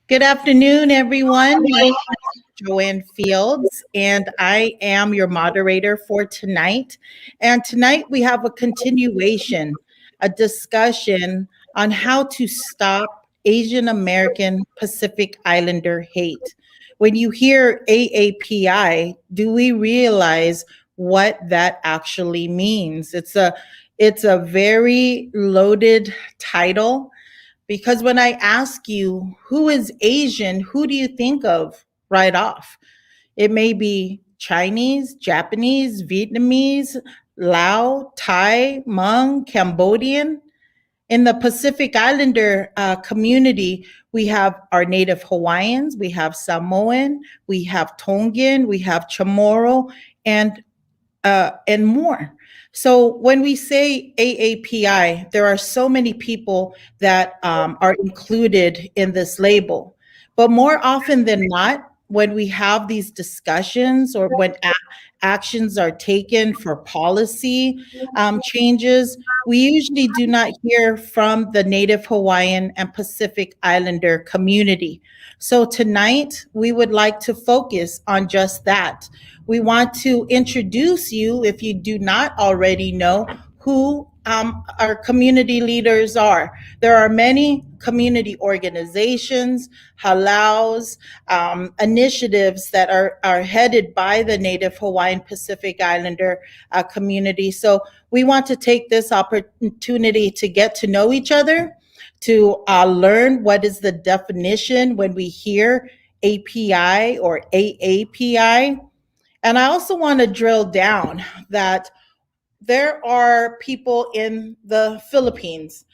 Good afternoon, everyone. My name is Joanne Fields, and I am your moderator for tonight. And tonight we have a continuation, a discussion on how to stop Asian American Pacific Islander hate. When you hear AAPI, do we realize what that actually means? It's a very loaded title because when I ask you who is Asian, who do you think of right off? It may be Chinese, Japanese, Vietnamese, Lao, Thai, Hmong, Cambodian. In the Pacific Islander community, we have our native Hawaiians, we have Samoan, we have Tongan, we have Chamorro, and more. So when we say AAPI, there are so many people that are included in this label. But more often than not, when we have these discussions or when actions are taken for policy changes, we usually do not hear from the Native Hawaiian and Pacific Islander community. So tonight, we would like to focus on just that. We want to introduce you, if you do not already know, who our community leaders are. There are many community organizations, halaus, initiatives that are headed by the Native Hawaiian Pacific Islander community. So we want to take this opportunity to get to know each other, to learn what is the definition when we hear API or AAPI. And I also want to drill down that there are people in the Philippines.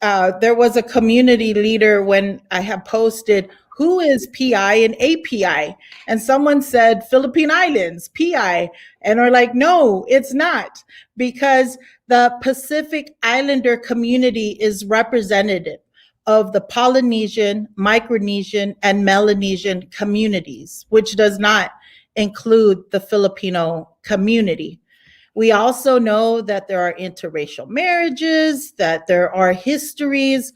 There was a community leader when I had posted, who is PI and API? And someone said, Philippine Islands, PI. And we're like, no, it's not, because the Pacific Islander community is representative of the Polynesian, Micronesian, and Melanesian communities, which does not include the Filipino community. We also know that there are interracial marriages, that there are histories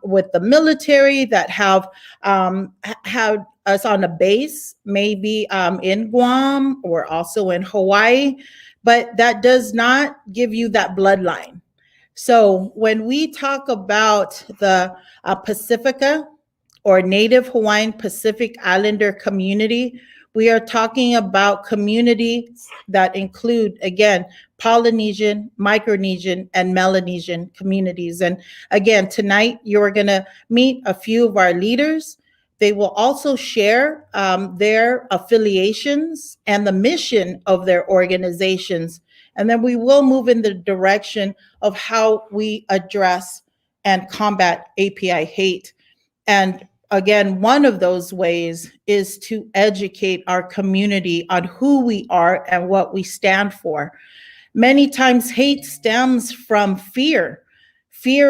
with the military that have us on a base, maybe in Guam or also in Hawaii, but that does not give you that bloodline. So when we talk about the Pacifica or Native Hawaiian Pacific Islander community, we are talking about communities that include, again, Polynesian, Micronesian, and Melanesian communities. And again, tonight you're going to meet a few of our leaders. They will also share their affiliations and the mission of their organizations. And then we will move in the direction of how we address and combat API hate. And again, one of those ways is to educate our community on who we are and what we stand for. Many times hate stems from fear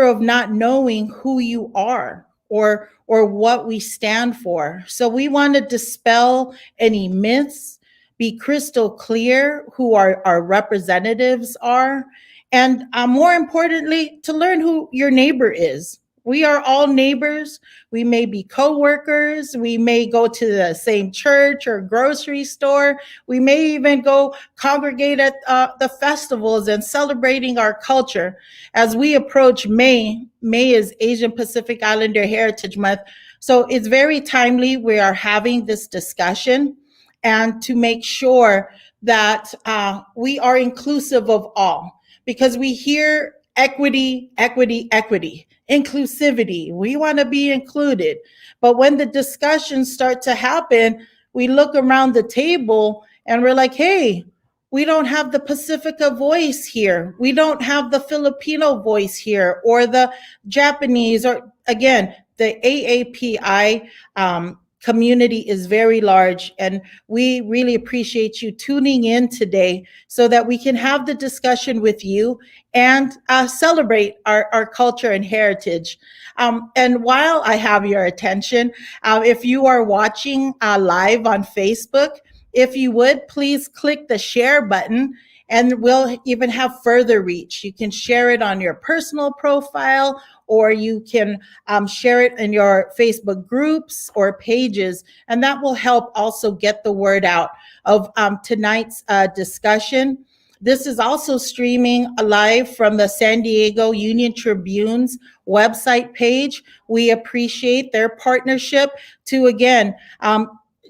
of not knowing who you are or what we stand for. So we want to dispel any myths, be crystal clear who our representatives are, and more importantly, to learn who your neighbor is. We are all neighbors. We may be co-workers. We may go to the same church or grocery store. We may even go congregate at the festivals and celebrating our culture. As we approach May is Asian Pacific Islander Heritage Month. So it's very timely we are having this discussion, and to make sure that we are inclusive of all, because we hear equity, inclusivity. We want to be included. But when the discussions start to happen, we look around the table and we're like, hey, we don't have the Pacifica voice here. We don't have the Filipino voice here, or the Japanese, or again, the AAPI community is very large, and we really appreciate you tuning in today so that we can have the discussion with you and celebrate our culture and heritage. And while I have your attention, if you are watching live on Facebook, if you would, please click the share button and we'll even have further reach. You can share it on your personal profile, or you can share it in your Facebook groups or pages, and that will help also get the word out of tonight's discussion. This is also streaming live from the San Diego Union-Tribune's website page. We appreciate their partnership to, again,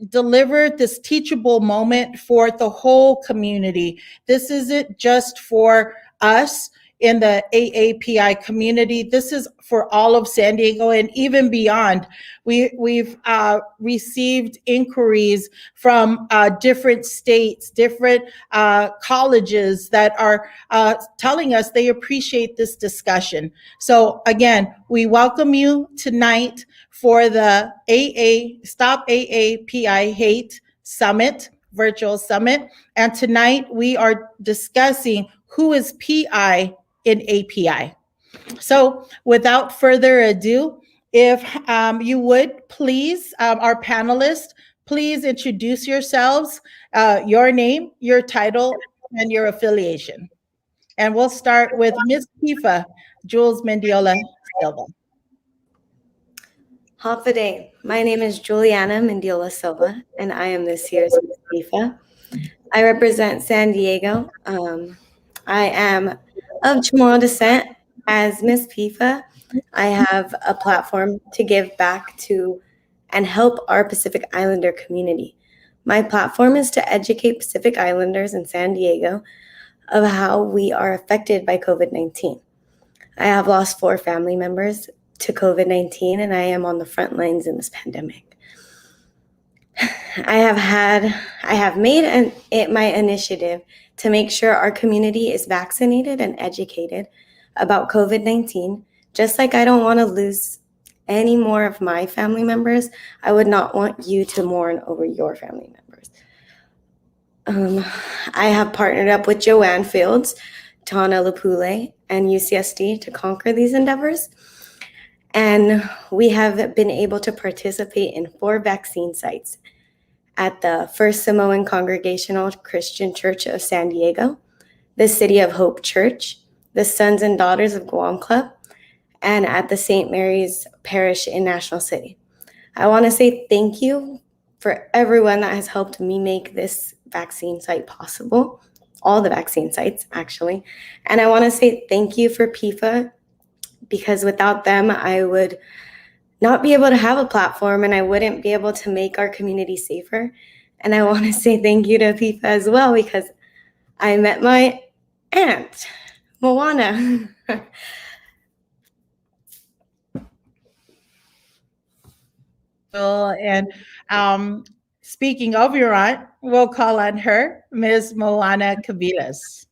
deliver this teachable moment for the whole community. This isn't just for us in the AAPI community. This is for all of San Diego and even beyond. We've received inquiries from different states, different colleges that are telling us they appreciate this discussion. So again, we welcome you tonight for the Stop AAPI Hate Summit, virtual summit. And tonight we are discussing who is PI in API. So without further ado, if you would please, our panelists, please introduce yourselves, your name, your title, and your affiliation. And we'll start with Ms. PIFA, Jules Mendiola Silva. Hafa. My name is Juliana Mendiola Silva, and I am this year's Miss PIFA. I represent San Diego. I am of Chamorro descent. As Miss PIFA, I have a platform to give back to and help our Pacific Islander community. My platform is to educate Pacific Islanders in San Diego of how we are affected by COVID-19. I have lost 4 family members to COVID-19, and I am on the front lines in this pandemic. I have made it my initiative to make sure our community is vaccinated and educated about COVID-19. Just like I don't want to lose any more of my family members, I would not want you to mourn over your family members. I have partnered up with Joanne Fields, Tana Lapule, and UCSD to conquer these endeavors. And we have been able to participate in 4 vaccine sites at the First Samoan Congregational Christian Church of San Diego, the City of Hope Church, the Sons and Daughters of Guam Club, and at the St. Mary's Parish in National City. I want to say thank you for everyone that has helped me make this vaccine site possible, all the vaccine sites, actually. And I want to say thank you for PIFA, because without them, I would not be able to have a platform and I wouldn't be able to make our community safer. And I want to say thank you to PIFA as well, because I met my aunt, Moana. And speaking of your aunt, we'll call on her, Ms. Moana Cavilas.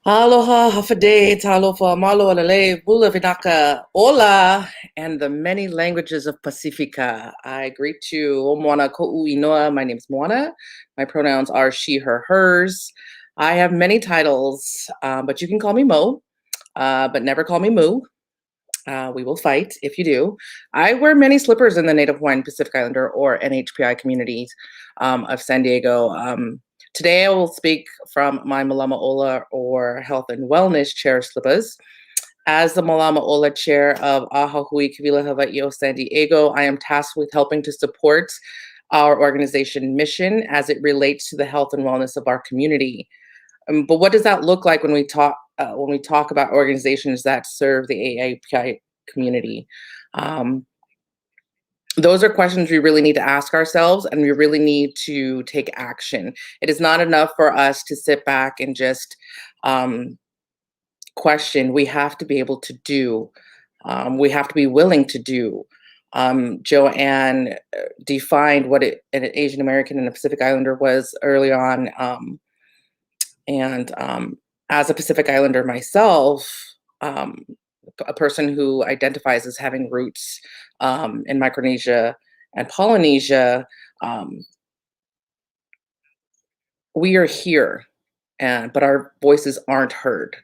Aloha, hafade, talofa, malo alale, bula vinaka, ola, and the many languages of Pacifica. I greet you, o moana ko'u inoa. My name is Moana. My pronouns are she, her, hers. I have many titles, but you can call me Mo, but never call me Moo. We will fight if you do. I wear many slippers in the Native Hawaiian Pacific Islander or NHPI communities of San Diego. Today I will speak from my Malama Ola or Health and Wellness Chair slippers. As the Malama Ola Chair of Ahahui Kivila Hawaii o San Diego, I am tasked with helping to support our organization mission as it relates to the health and wellness of our community. But what does that look like when we talk about organizations that serve the AAPI community? Those are questions we really need to ask ourselves, and we really need to take action. It is not enough for us to sit back and just question. We have to be able to do. We have to be willing to do. Joanne defined what an Asian American and a Pacific Islander was early on. As a Pacific Islander myself, a person who identifies as having roots in Micronesia and Polynesia, we are here, but our voices aren't heard.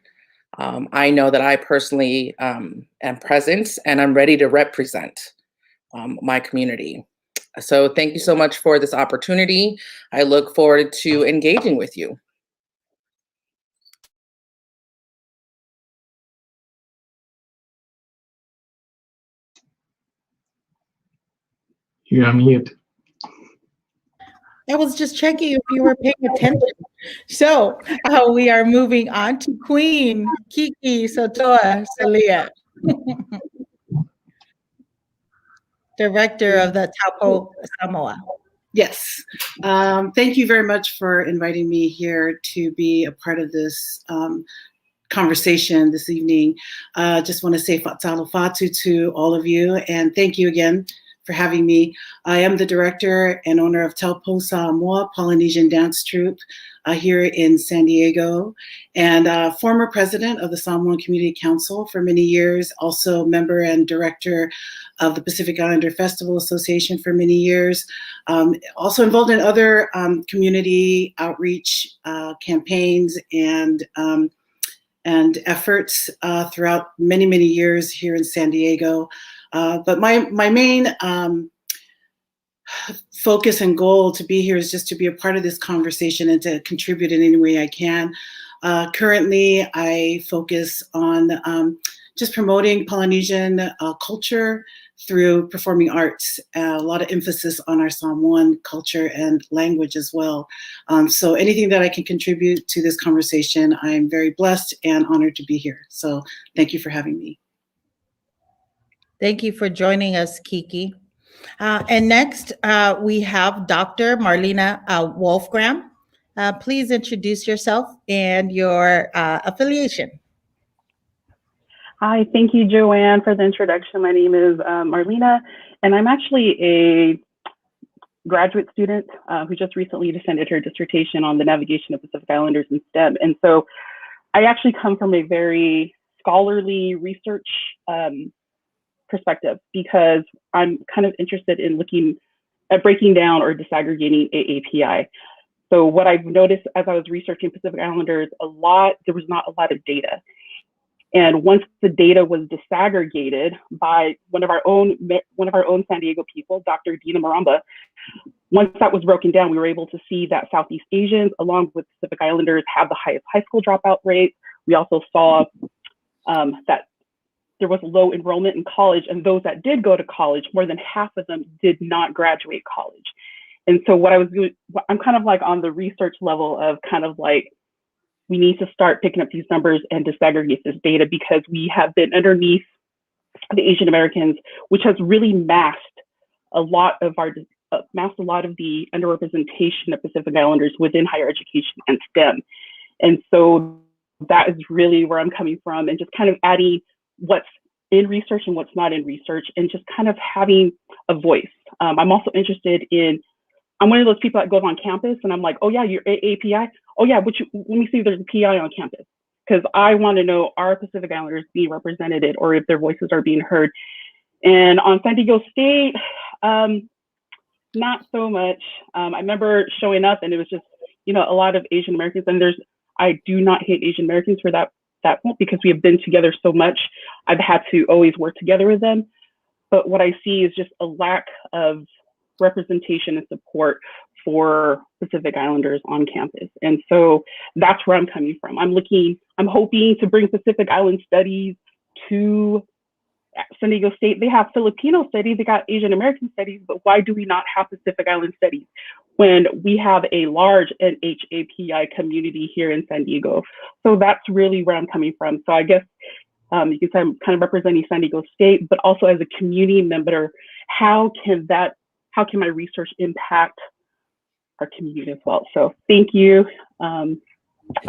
I know that I personally am present and I'm ready to represent my community. So thank you so much for this opportunity. I look forward to engaging with you. You're on mute. I was just checking if you were paying attention. So we are moving on to Queen Kiki Sotoa Salia, Director of the Taupo Samoa. Yes. Thank you very much for inviting me here to be a part of this conversation this evening. Just want to say fatalo fatu to all of you, and thank you again for having me. I am the director and owner of Taupo Samoa Polynesian Dance Troupe here in San Diego, and former president of the Samoan Community Council for many years, also member and director of the Pacific Islander Festival Association for many years, also involved in other community outreach campaigns and efforts throughout many, many years here in San Diego. But my main focus and goal to be here is just to be a part of this conversation and to contribute in any way I can. Currently, I focus on just promoting Polynesian culture through performing arts, a lot of emphasis on our Samoan culture and language as well. So anything that I can contribute to this conversation, I'm very blessed and honored to be here. So thank you for having me. Thank you for joining us, Kiki. And next, we have Dr. Marlena Wolfgram. Please introduce yourself and your affiliation. Hi, thank you, Joanne, for the introduction. My name is Marlena, and I'm actually a graduate student who just recently defended her dissertation on the navigation of Pacific Islanders in STEM. And so I actually come from a very scholarly research perspective, because I'm kind of interested in looking at breaking down or disaggregating AAPI. So what I've noticed as I was researching Pacific Islanders, there was not a lot of data. And once the data was disaggregated by one of our own San Diego people, Dr. Dina Maramba, once that was broken down, we were able to see that Southeast Asians, along with Pacific Islanders, have the highest high school dropout rate. We also saw that there was low enrollment in college, and those that did go to college, more than half of them did not graduate college. And so what I was doing, I'm kind of like on the research level of kind of like, we need to start picking up these numbers and disaggregate this data, because we have been underneath the Asian Americans, which has really masked a lot of the underrepresentation of Pacific Islanders within higher education and STEM. And so that is really where I'm coming from, and just kind of adding what's in research and what's not in research, and just kind of having a voice. I'm also interested in, I'm one of those people that goes on campus and I'm like, oh yeah, you're AAPI. Oh yeah, let me see if there's a PI on campus. Because I want to know, are Pacific Islanders being represented, or if their voices are being heard? And on San Diego State, not so much. I remember showing up and it was just, a lot of Asian Americans, and I do not hate Asian Americans for that point, because we have been together so much. I've had to always work together with them. But what I see is just a lack of representation and support for Pacific Islanders on campus. And so that's where I'm coming from. I'm hoping to bring Pacific Island studies to San Diego State. They have Filipino studies, they got Asian American studies, but why do we not have Pacific Island studies when we have a large NHAPI community here in San Diego? So that's really where I'm coming from. So I guess you can say I'm kind of representing San Diego State, but also as a community member, how can my research impact our community as well? So thank you. I'm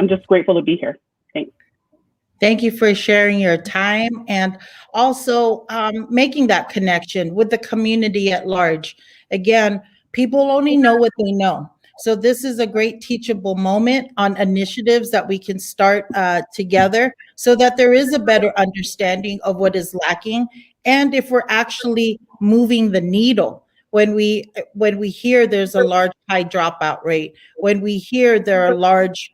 just grateful to be here. Thanks. Thank you for sharing your time, and also making that connection with the community at large. Again, people only know what they know. So this is a great teachable moment on initiatives that we can start together, so that there is a better understanding of what is lacking, and if we're actually moving the needle. When we hear there's a large high dropout rate, when we hear there are a large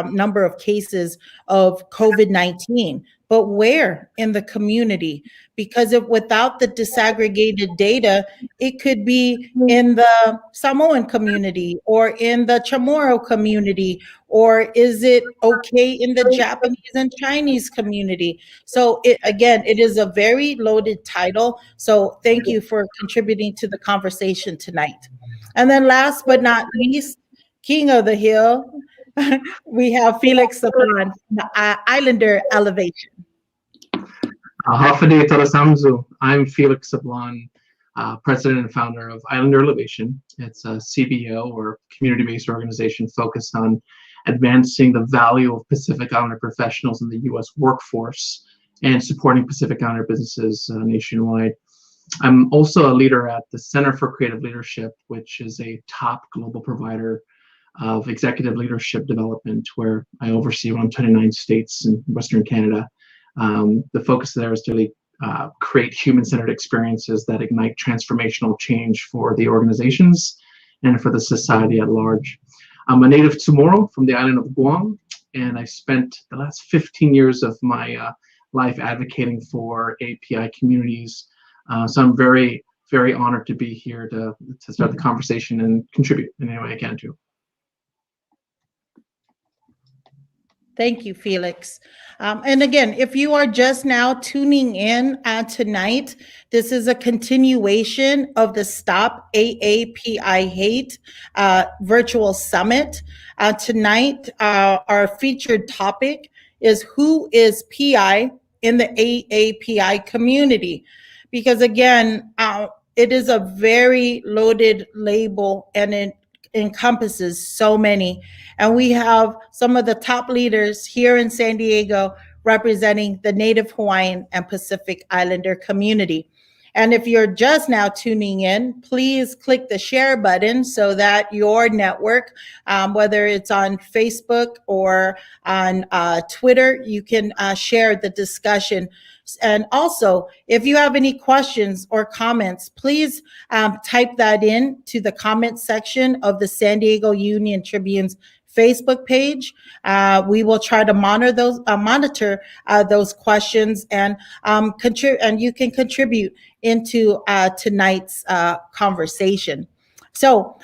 number of cases of COVID-19, but where in the community? Because if without the disaggregated data, it could be in the Samoan community or in the Chamorro community, or is it okay in the Japanese and Chinese community? So again, it is a very loaded title. So thank you for contributing to the conversation tonight. And then last but not least, King of the Hill, we have Felix Sapan, the Islander Elevation. Hafade Tarasamzu. I'm Felix Sablon, president and founder of Islander Elevation. It's a CBO, or community-based organization focused on advancing the value of Pacific Islander professionals in the U.S. workforce and supporting Pacific Islander businesses nationwide. I'm also a leader at the Center for Creative Leadership, which is a top global provider of executive leadership development, where I oversee 129 states in Western Canada. The focus there is to really create human-centered experiences that ignite transformational change for the organizations and for the society at large. I'm a native Chamorro from the island of Guam, and I spent the last 15 years of my life advocating for API communities. So I'm very, very honored to be here to start the conversation and contribute in any way I can to. Thank you, Felix. And again, if you are just now tuning in tonight, this is a continuation of the Stop AAPI Hate virtual summit. Tonight, our featured topic is who is PI in the AAPI community? Because again, it is a very loaded label, and it encompasses so many. And we have some of the top leaders here in San Diego representing the Native Hawaiian and Pacific Islander community. And if you're just now tuning in, please click the share button so that your network, whether it's on Facebook or on Twitter, you can share the discussion. And also, if you have any questions or comments, please type that in to the comment section of the San Diego Union-Tribune's Facebook page. We will try to monitor those questions, and you can contribute into tonight's conversation. So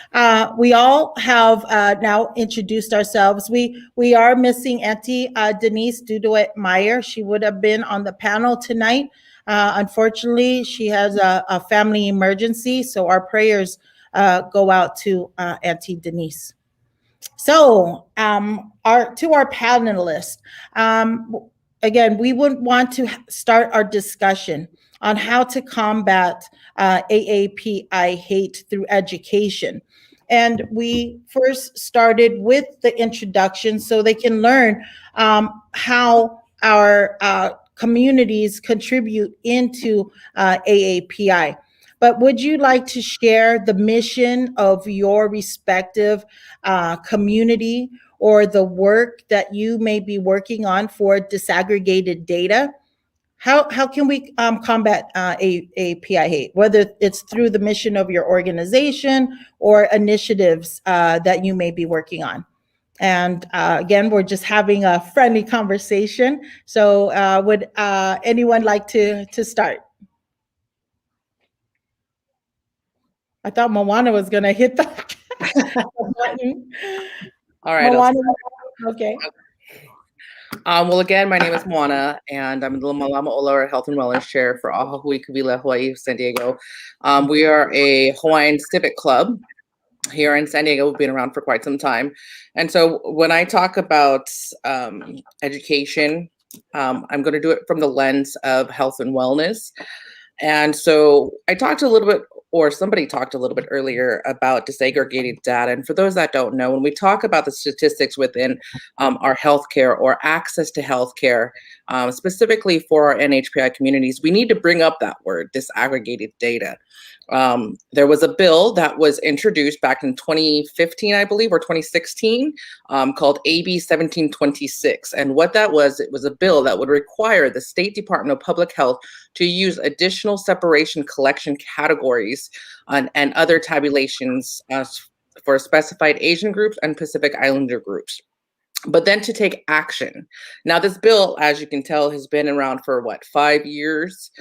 we all have now introduced ourselves. We are missing Auntie Denise Duduet-Meyer. She would have been on the panel tonight. Unfortunately, she has a family emergency, so our prayers go out to Auntie Denise. So to our panelists, again, we would want to start our discussion on how to combat AAPI hate through education. And we first started with the introduction so they can learn how our communities contribute into AAPI. But would you like to share the mission of your respective community or the work that you may be working on for disaggregated data? How can we combat AAPI hate, whether it's through the mission of your organization or initiatives that you may be working on? And again, we're just having a friendly conversation. So would anyone like to start? I thought Moana was going to hit the button. All right. Moana, okay. Well, again, my name is Moana, and I'm the Malama Ola Health and Wellness Chair for Ahahui Kavila, Hawaii, San Diego. We are a Hawaiian civic club here in San Diego. We've been around for quite some time. And so when I talk about education, I'm going to do it from the lens of health and wellness. And so I talked a little bit, or somebody talked a little bit earlier about disaggregated data. And for those that don't know, when we talk about the statistics within our healthcare or access to healthcare, specifically for our NHPI communities, we need to bring up that word, disaggregated data. There was a bill that was introduced back in 2015, I believe, or 2016, called AB 1726. And what that was, it was a bill that would require the State Department of Public Health to use additional separation collection categories and other tabulations for specified Asian groups and Pacific Islander groups. but then to take action. Now, this bill, as you can tell, has been around for what, 5 years?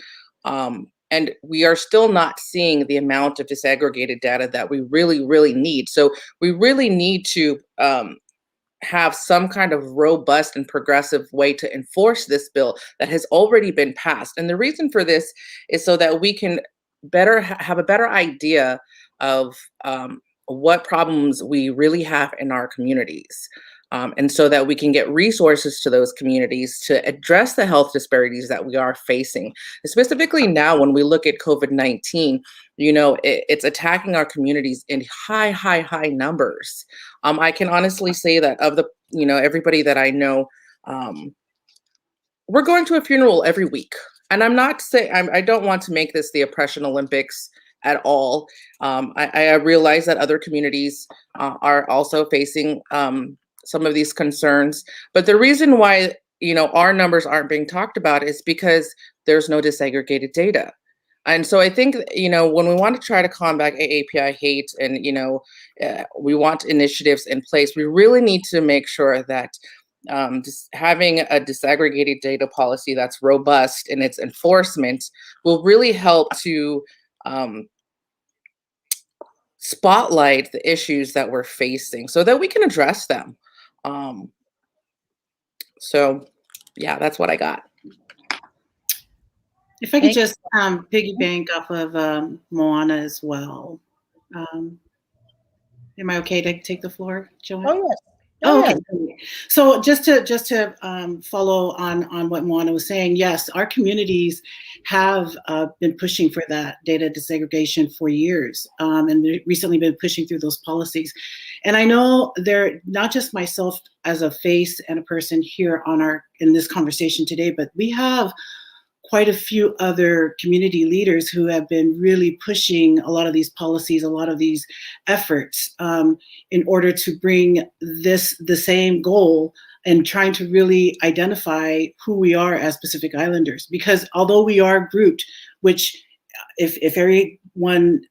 And we are still not seeing the amount of disaggregated data that we really, really need. So we really need to have some kind of robust and progressive way to enforce this bill that has already been passed. And the reason for this is so that we can better have a better idea of what problems we really have in our communities. And so that we can get resources to those communities to address the health disparities that we are facing. Specifically now, when we look at COVID-19, you know, it's attacking our communities in high numbers. I can honestly say that of the, you know, everybody that I know, we're going to a funeral every week. And I'm not saying, I don't want to make this the Oppression Olympics at all. I realize that other communities are also facing some of these concerns. But the reason why, you know, our numbers aren't being talked about is because there's no disaggregated data. And so I think, you know, when we want to try to combat AAPI hate and, you know, we want initiatives in place, we really need to make sure that just having a disaggregated data policy that's robust in its enforcement will really help to spotlight the issues that we're facing so that we can address them. So yeah, that's what I got. If I could just piggyback off of Moana as well. Am I okay to take the floor, Joanne? Oh, yes. Oh, okay. So just to follow on what Moana was saying, yes, our communities have been pushing for that data disaggregation for years, and recently been pushing through those policies. And I know they're not just myself as a face and a person here in this conversation today, but we have quite a few other community leaders who have been really pushing a lot of these policies, a lot of these efforts in order to bring the same goal and trying to really identify who we are as Pacific Islanders. Because although we are grouped, which if everyone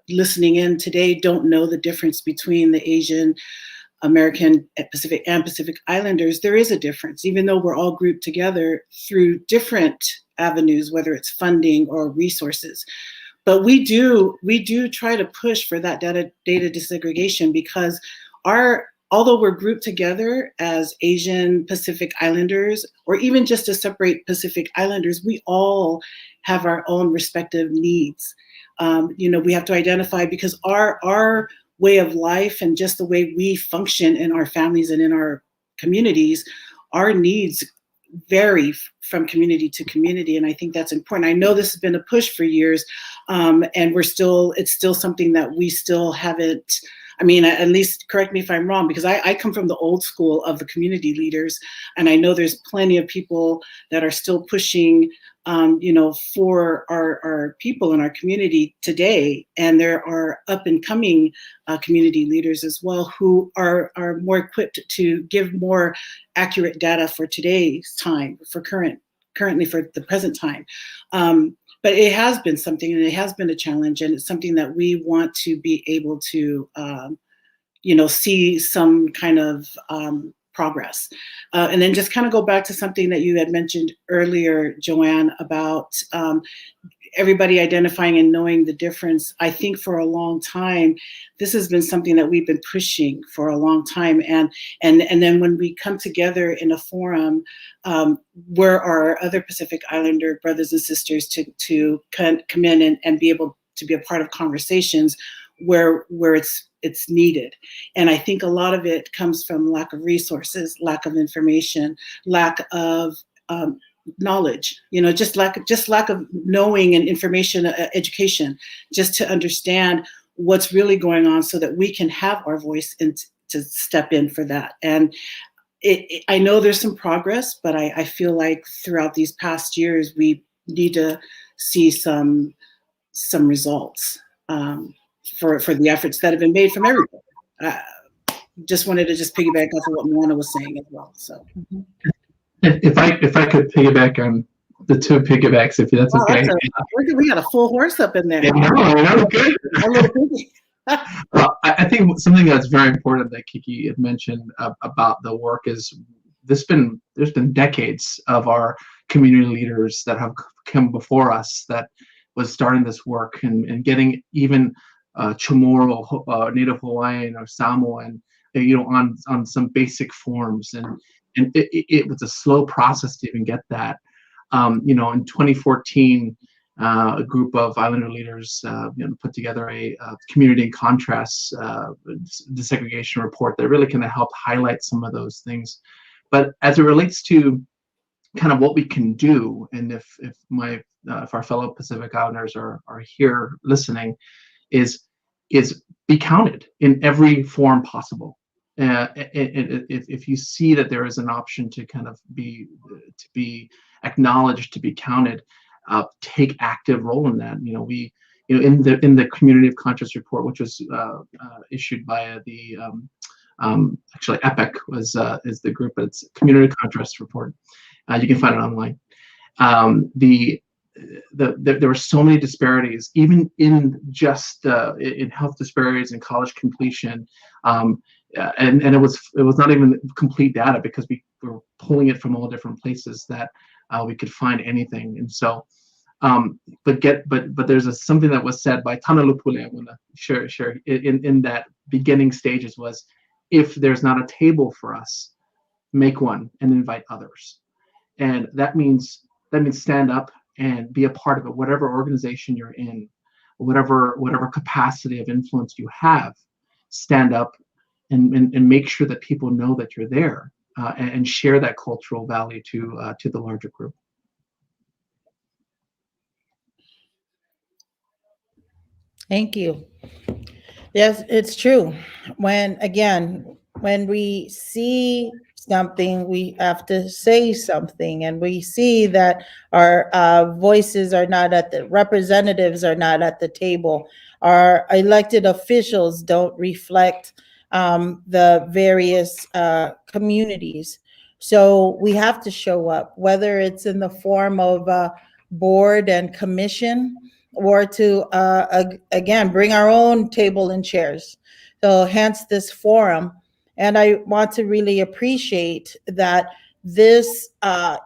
listening in today don't know the difference between the Asian American Pacific and Pacific Islanders, there is a difference, even though we're all grouped together through different avenues, whether it's funding or resources. But we do try to push for that data disaggregation because although we're grouped together as Asian Pacific Islanders, or even just to separate Pacific Islanders, we all have our own respective needs. You know, we have to identify because our way of life and just the way we function in our families and in our communities, our needs vary from community to community. And I think that's important. I know this has been a push for years, and it's still something that we still haven't, I mean, at least correct me if I'm wrong, because I come from the old school of the community leaders, and I know there's plenty of people that are still pushing, you know, for our people in our community today. And there are up and coming community leaders as well who are more equipped to give more accurate data for today's time, currently for the present time. But it has been something, and it has been a challenge, and it's something that we want to be able to, you know, see some kind of progress. And then just kind of go back to something that you had mentioned earlier, Joanne, about everybody identifying and knowing the difference. I think for a long time, this has been something that we've been pushing for a long time. And then when we come together in a forum where our other Pacific Islander brothers and sisters to come in and be able to be a part of conversations where it's needed. And I think a lot of it comes from lack of resources, lack of information, lack of knowledge, you know, just lack of knowing and information, education, just to understand what's really going on so that we can have our voice and to step in for that. And I know there's some progress, but I feel like throughout these past years, we need to see some results for the efforts that have been made from everybody. Just wanted to piggyback off of what Moana was saying as well. So, if I could piggyback on the two piggybacks, if that's okay. We got a full horse up in there. Yeah, no, good. A little piggy. I think think something that's very important that Kiki had mentioned about the work is there's been decades of our community leaders that have come before us that was starting this work and getting even Chamorro, Native Hawaiian or Samoan, on some basic forms, and it was a slow process to even get that. In 2014, a group of Islander leaders put together a community in contrast disaggregation report that really kind of helped highlight some of those things. But as it relates to kind of what we can do, and if our fellow Pacific Islanders are here listening, is be counted in every form possible. If you see that there is an option to kind of be acknowledged, to be counted, take active role in that. In the Community of Conscience report, which was issued by the actually AAPI is the group, but it's Community of Conscience report. You can find it online. There were so many disparities, even in just in health disparities and college completion, and it was not even complete data because we were pulling it from all different places that we could find anything. And so, but there's something that was said by Tana Lupule. I'm gonna share in that beginning stages was, if there's not a table for us, make one and invite others. And that means stand up and be a part of it, whatever organization you're in, whatever capacity of influence you have. Stand up and make sure that people know that you're there, and share that cultural value to the larger group. Thank you. Yes, it's true. When we see something, we have to say something, and we see that our voices are not representatives are not at the table. Our elected officials don't reflect the various communities. So we have to show up, whether it's in the form of a board and commission, or to again bring our own table and chairs. So hence this forum. And I want to really appreciate that this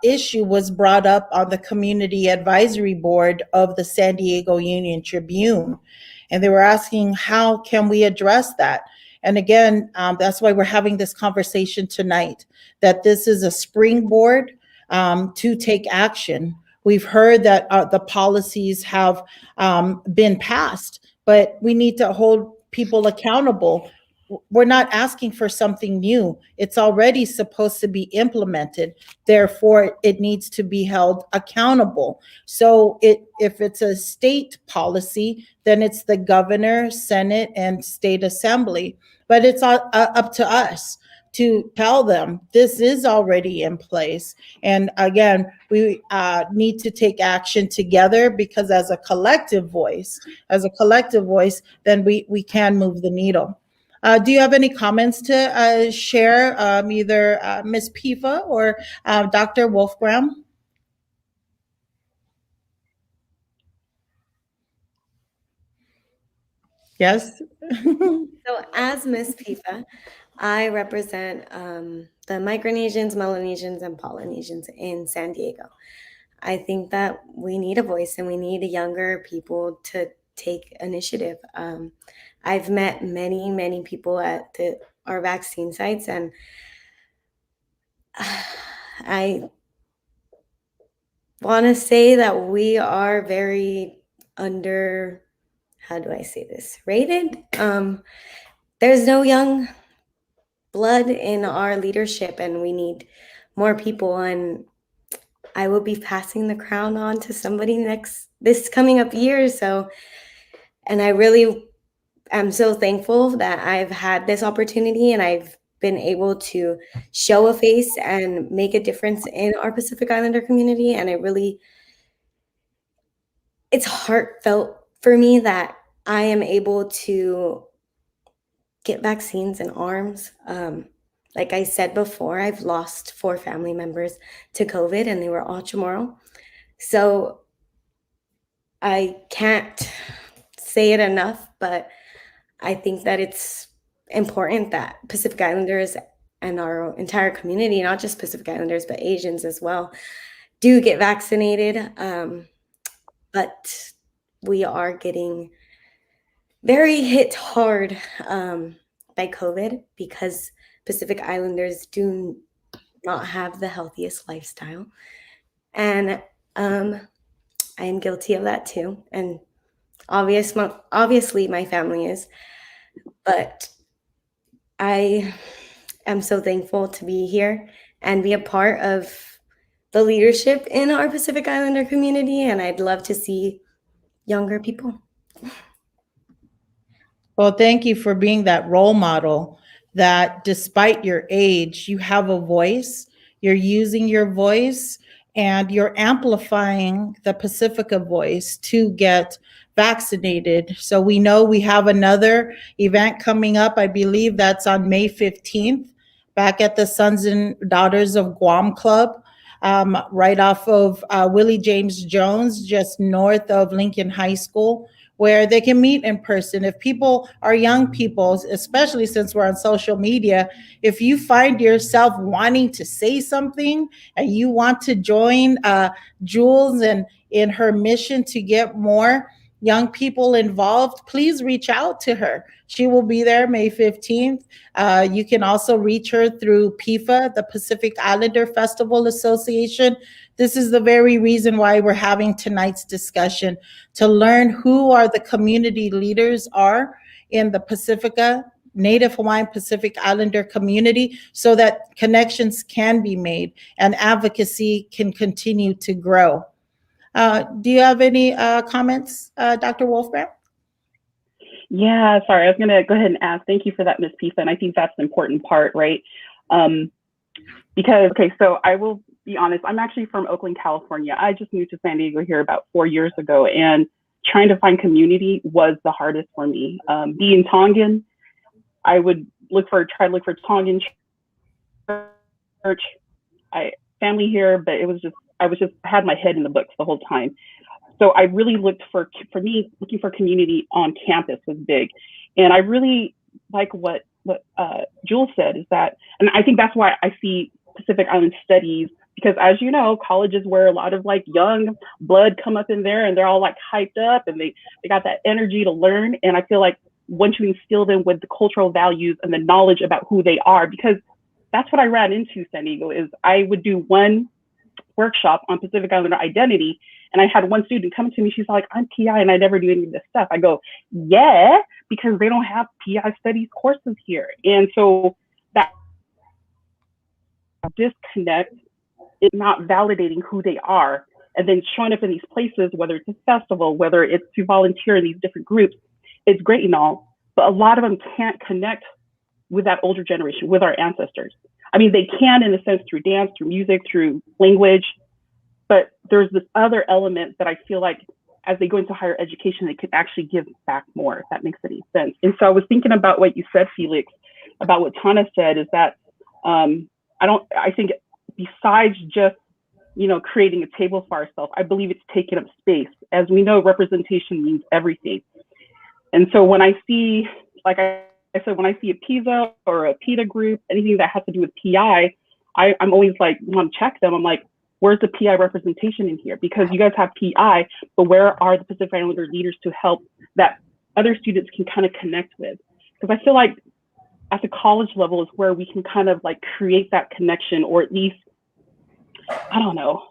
issue was brought up on the community advisory board of the San Diego Union-Tribune. And they were asking, how can we address that? And again, that's why we're having this conversation tonight, that this is a springboard to take action. We've heard that the policies have been passed, but we need to hold people accountable. We're not asking for something new. It's already supposed to be implemented. Therefore, it needs to be held accountable. So if it's a state policy, then it's the governor, Senate, and state assembly. But it's up to us to tell them this is already in place. And again, we need to take action together, because as a collective voice, then we can move the needle. Do you have any comments to share, either Ms. Piva or Dr. Wolfgram? Yes. So as Miss Pifa, I represent the Micronesians, Melanesians, and Polynesians in San Diego. I think that we need a voice, and we need younger people to take initiative. I've met many, many people at our vaccine sites, and I want to say that we are very under, how do I say this, rated. There's no young blood in our leadership, and we need more people. And I will be passing the crown on to somebody this coming up year. So, and I really am so thankful that I've had this opportunity, and I've been able to show a face and make a difference in our Pacific Islander community. And it's heartfelt for me that I am able to get vaccines and arms. Like I said before, I've lost 4 family members to COVID, and they were all Chamorro. So I can't say it enough, but I think that it's important that Pacific Islanders and our entire community, not just Pacific Islanders, but Asians as well, do get vaccinated. But we are getting very hit hard by COVID because Pacific Islanders do not have the healthiest lifestyle. And I am guilty of that too. And obviously my family is. But I am so thankful to be here and be a part of the leadership in our Pacific Islander community. And I'd love to see younger people. Well, thank you for being that role model that despite your age, you have a voice, you're using your voice, and you're amplifying the Pacifica voice to get vaccinated. So we know we have another event coming up. I believe that's on May 15th, back at the Sons and Daughters of Guam Club, right off of Willie James Jones, just north of Lincoln High School, where they can meet in person. If people are young people, especially since we're on social media, if you find yourself wanting to say something and you want to join Jules and in her mission to get more young people involved, please reach out to her. She will be there May 15th. You can also reach her through PIFA, the Pacific Islander Festival Association. This is the very reason why we're having tonight's discussion, to learn who are the community leaders are in the Pacifica, Native Hawaiian Pacific Islander community, so that connections can be made and advocacy can continue to grow. Do you have any comments, Dr. Wolfgram? Yeah, sorry, I was going to go ahead and ask. Thank you for that, Ms. Pisa, and I think that's the important part, right? Because, okay, so I will be honest, I'm actually from Oakland, California. I just moved to San Diego here about 4 years ago, and trying to find community was the hardest for me. Being Tongan, I would try to look for Tongan church. Family here, but I had my head in the books the whole time. So I really looked looking for community on campus was big. And I really like what Jules said, is that, and I think that's why I see Pacific Island studies, because as you know, colleges where a lot of like young blood come up in there and they're all like hyped up and they got that energy to learn. And I feel like once you instill them with the cultural values and the knowledge about who they are, because that's what I ran into San Diego, is I would do one workshop on Pacific Islander identity. And I had one student come to me, she's like, I'm PI and I never do any of this stuff. I go, yeah, because they don't have PI studies courses here. And so that disconnect is not validating who they are. And then showing up in these places, whether it's a festival, whether it's to volunteer in these different groups, it's great and all, but a lot of them can't connect with that older generation, with our ancestors. I mean, they can in a sense through dance, through music, through language, but there's this other element that I feel like as they go into higher education, they could actually give back more, if that makes any sense. And so I was thinking about what you said, Felix, about what Tana said, is that I think besides just, creating a table for ourselves, I believe it's taking up space. As we know, representation means everything. And so when I see, like I said, when I see a PISA or a PETA group, anything that has to do with PI, I'm always like, want to check them. I'm like, where's the PI representation in here? Because you guys have PI, but where are the Pacific Islander leaders to help that other students can kind of connect with? Because I feel like at the college level is where we can kind of like create that connection, or at least, I don't know.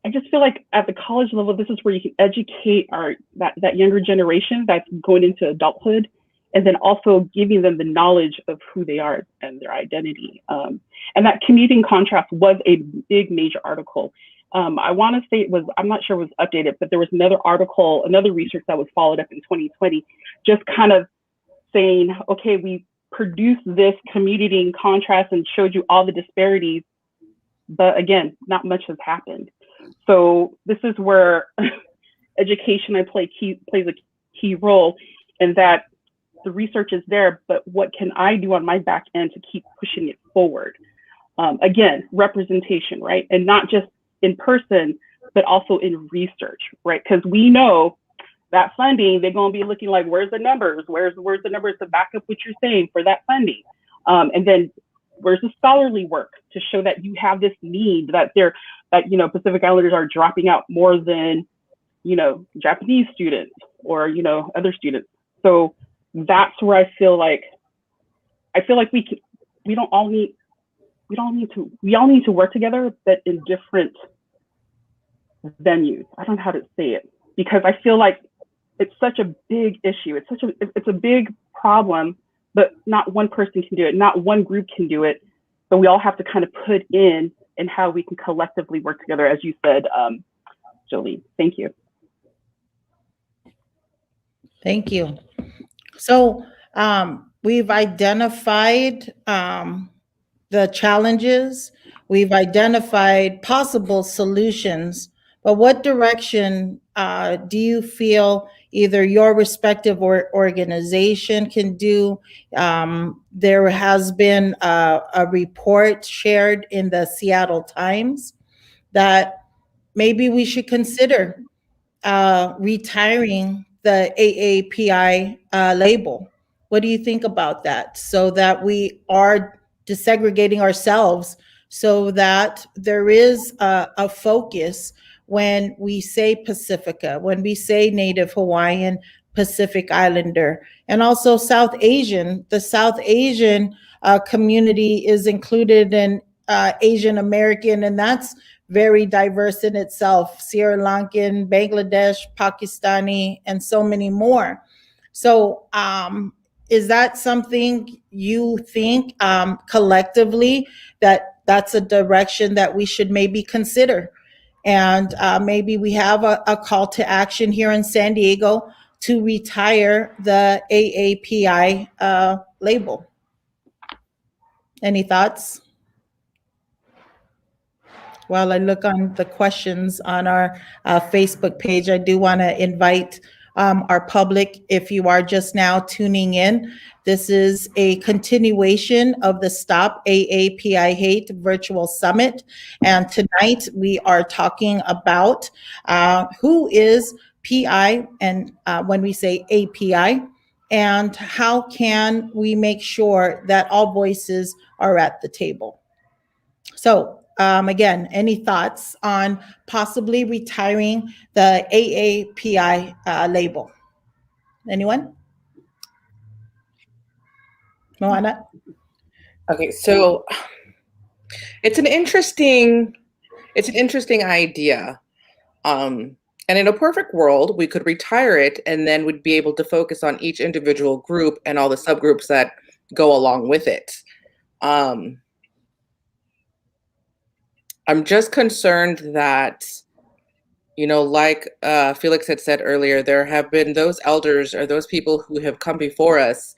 I just feel like at the college level, this is where you can educate that younger generation that's going into adulthood, and then also giving them the knowledge of who they are and their identity. And that commuting contrast was a big major article. I want to say I'm not sure it was updated, but there was another article, another research that was followed up in 2020, just kind of saying, okay, we produced this commuting contrast and showed you all the disparities, but again, not much has happened. So this is where education plays a key role, in that the research is there, but what can I do on my back end to keep pushing it forward? Again, representation, right? And not just in person, but also in research, right? Because we know that funding, they're going to be looking like, where's the numbers? Where's the numbers to back up what you're saying for that funding? And then where's the scholarly work to show that you have this need, that Pacific Islanders are dropping out more than, Japanese students or, other students. So that's where I feel like we all need to work together, but in different venues. I don't know how to say it, because I feel like it's such a big issue. It's a big problem, but not one person can do it. Not one group can do it. So we all have to kind of put in how we can collectively work together, as you said, Jolene. Thank you. Thank you. So we've identified the challenges, we've identified possible solutions, but what direction do you feel either your respective organization can do? There has been a report shared in the Seattle Times that maybe we should consider retiring the AAPI label. What do you think about that? So that we are desegregating ourselves, so that there is a focus when we say Pacifica, when we say Native Hawaiian, Pacific Islander, and also South Asian. The South Asian community is included in Asian American, and that's very diverse in itself. Sri Lankan, Bangladesh, Pakistani, and so many more. So is that something you think collectively that's a direction that we should maybe consider? And maybe we have a call to action here in San Diego to retire the AAPI label. Any thoughts? While I look on the questions on our Facebook page, I do want to invite our public, if you are just now tuning in, this is a continuation of the Stop AAPI Hate virtual summit. And tonight we are talking about who is PI, and when we say API, and how can we make sure that all voices are at the table. So again, any thoughts on possibly retiring the AAPI label? Anyone? Moana? Okay, so it's an interesting idea. And in a perfect world, we could retire it, and then we'd be able to focus on each individual group and all the subgroups that go along with it. I'm just concerned that, like Felix had said earlier, there have been those elders or those people who have come before us,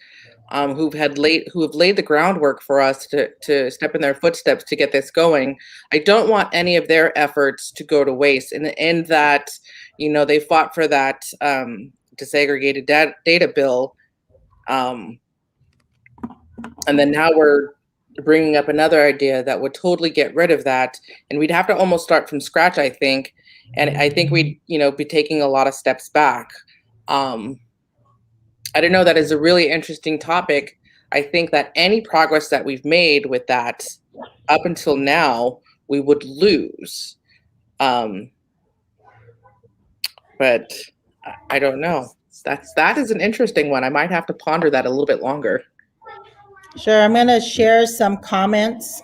who have laid the groundwork for us to step in their footsteps to get this going. I don't want any of their efforts to go to waste. In that, they fought for that disaggregated data bill, and then now we're bringing up another idea that would totally get rid of that, and we'd have to almost start from scratch, I think. And I think we'd, be taking a lot of steps back. I don't know, that is a really interesting topic. I think that any progress that we've made with that up until now, we would lose. But I don't know. That is an interesting one. I might have to ponder that a little bit longer. Sure, I'm going to share some comments.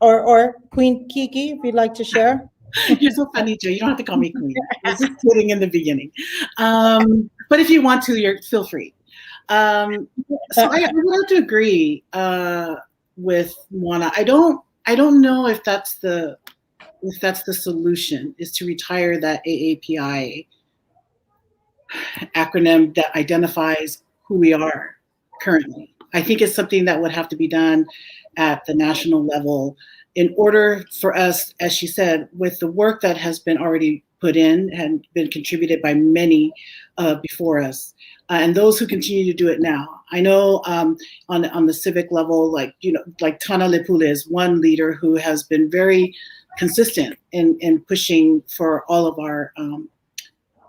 Or Queen Kiki, if you'd like to share. You're so funny, Joe. You don't have to call me Queen. I was just kidding in the beginning. But if you want to, feel free. So I would have to agree with Moana. I don't know if that's the solution, is to retire that AAPI acronym that identifies who we are currently. I think it's something that would have to be done at the national level in order for us, as she said, with the work that has been already put in and been contributed by many before us, and those who continue to do it now. I know on the civic level, like Tana Lepule is one leader who has been very consistent in pushing for all of our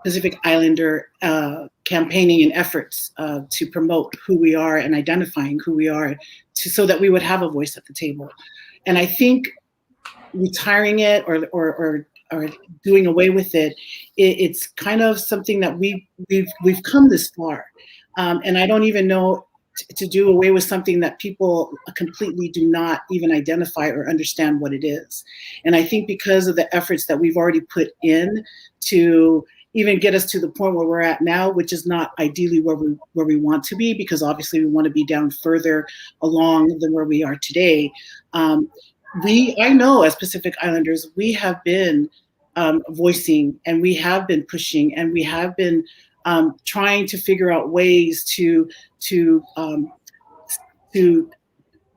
Pacific Islander campaigning and efforts to promote who we are and identifying who we are, so that we would have a voice at the table. And I think retiring it or doing away with it, it's kind of something that we've come this far, and I don't even know to do away with something that people completely do not even identify or understand what it is. And I think because of the efforts that we've already put in to even get us to the point where we're at now, which is not ideally where we want to be, because obviously we want to be down further along than where we are today. I know as Pacific Islanders, we have been voicing, and we have been pushing, and we have been trying to figure out ways to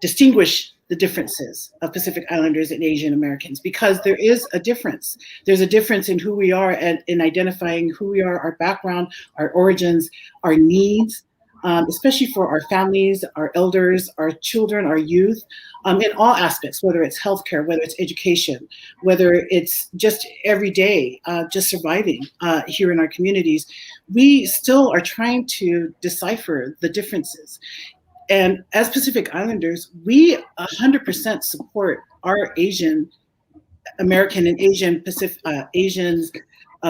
distinguish the differences of Pacific Islanders and Asian Americans, because there is a difference. There's a difference in who we are and in identifying who we are, our background, our origins, our needs, especially for our families, our elders, our children, our youth, in all aspects, whether it's healthcare, whether it's education, whether it's just every day, just surviving here in our communities. We still are trying to decipher the differences. And as Pacific Islanders, we 100% support our Asian American and Asian Pacific Asians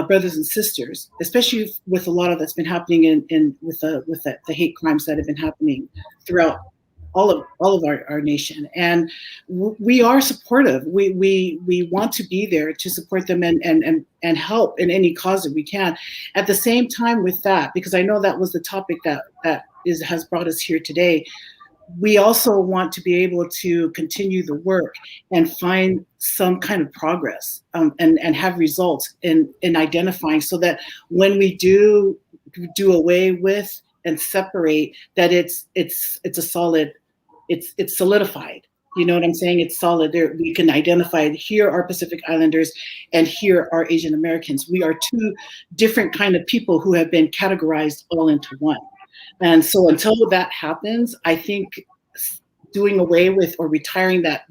brothers and sisters, especially with a lot of that's been happening with the hate crimes that have been happening throughout all of our nation. And we are supportive. We want to be there to support them and help in any cause that we can. At the same time with that, because I know that was the topic that has brought us here today, we also want to be able to continue the work and find some kind of progress and have results in identifying, so that when we do away with and separate, that it's a solid, it's solidified. You know what I'm saying? It's solid. There, we can identify, here are Pacific Islanders and here are Asian Americans. We are two different kind of people who have been categorized all into one. And so until that happens, I think doing away with or retiring that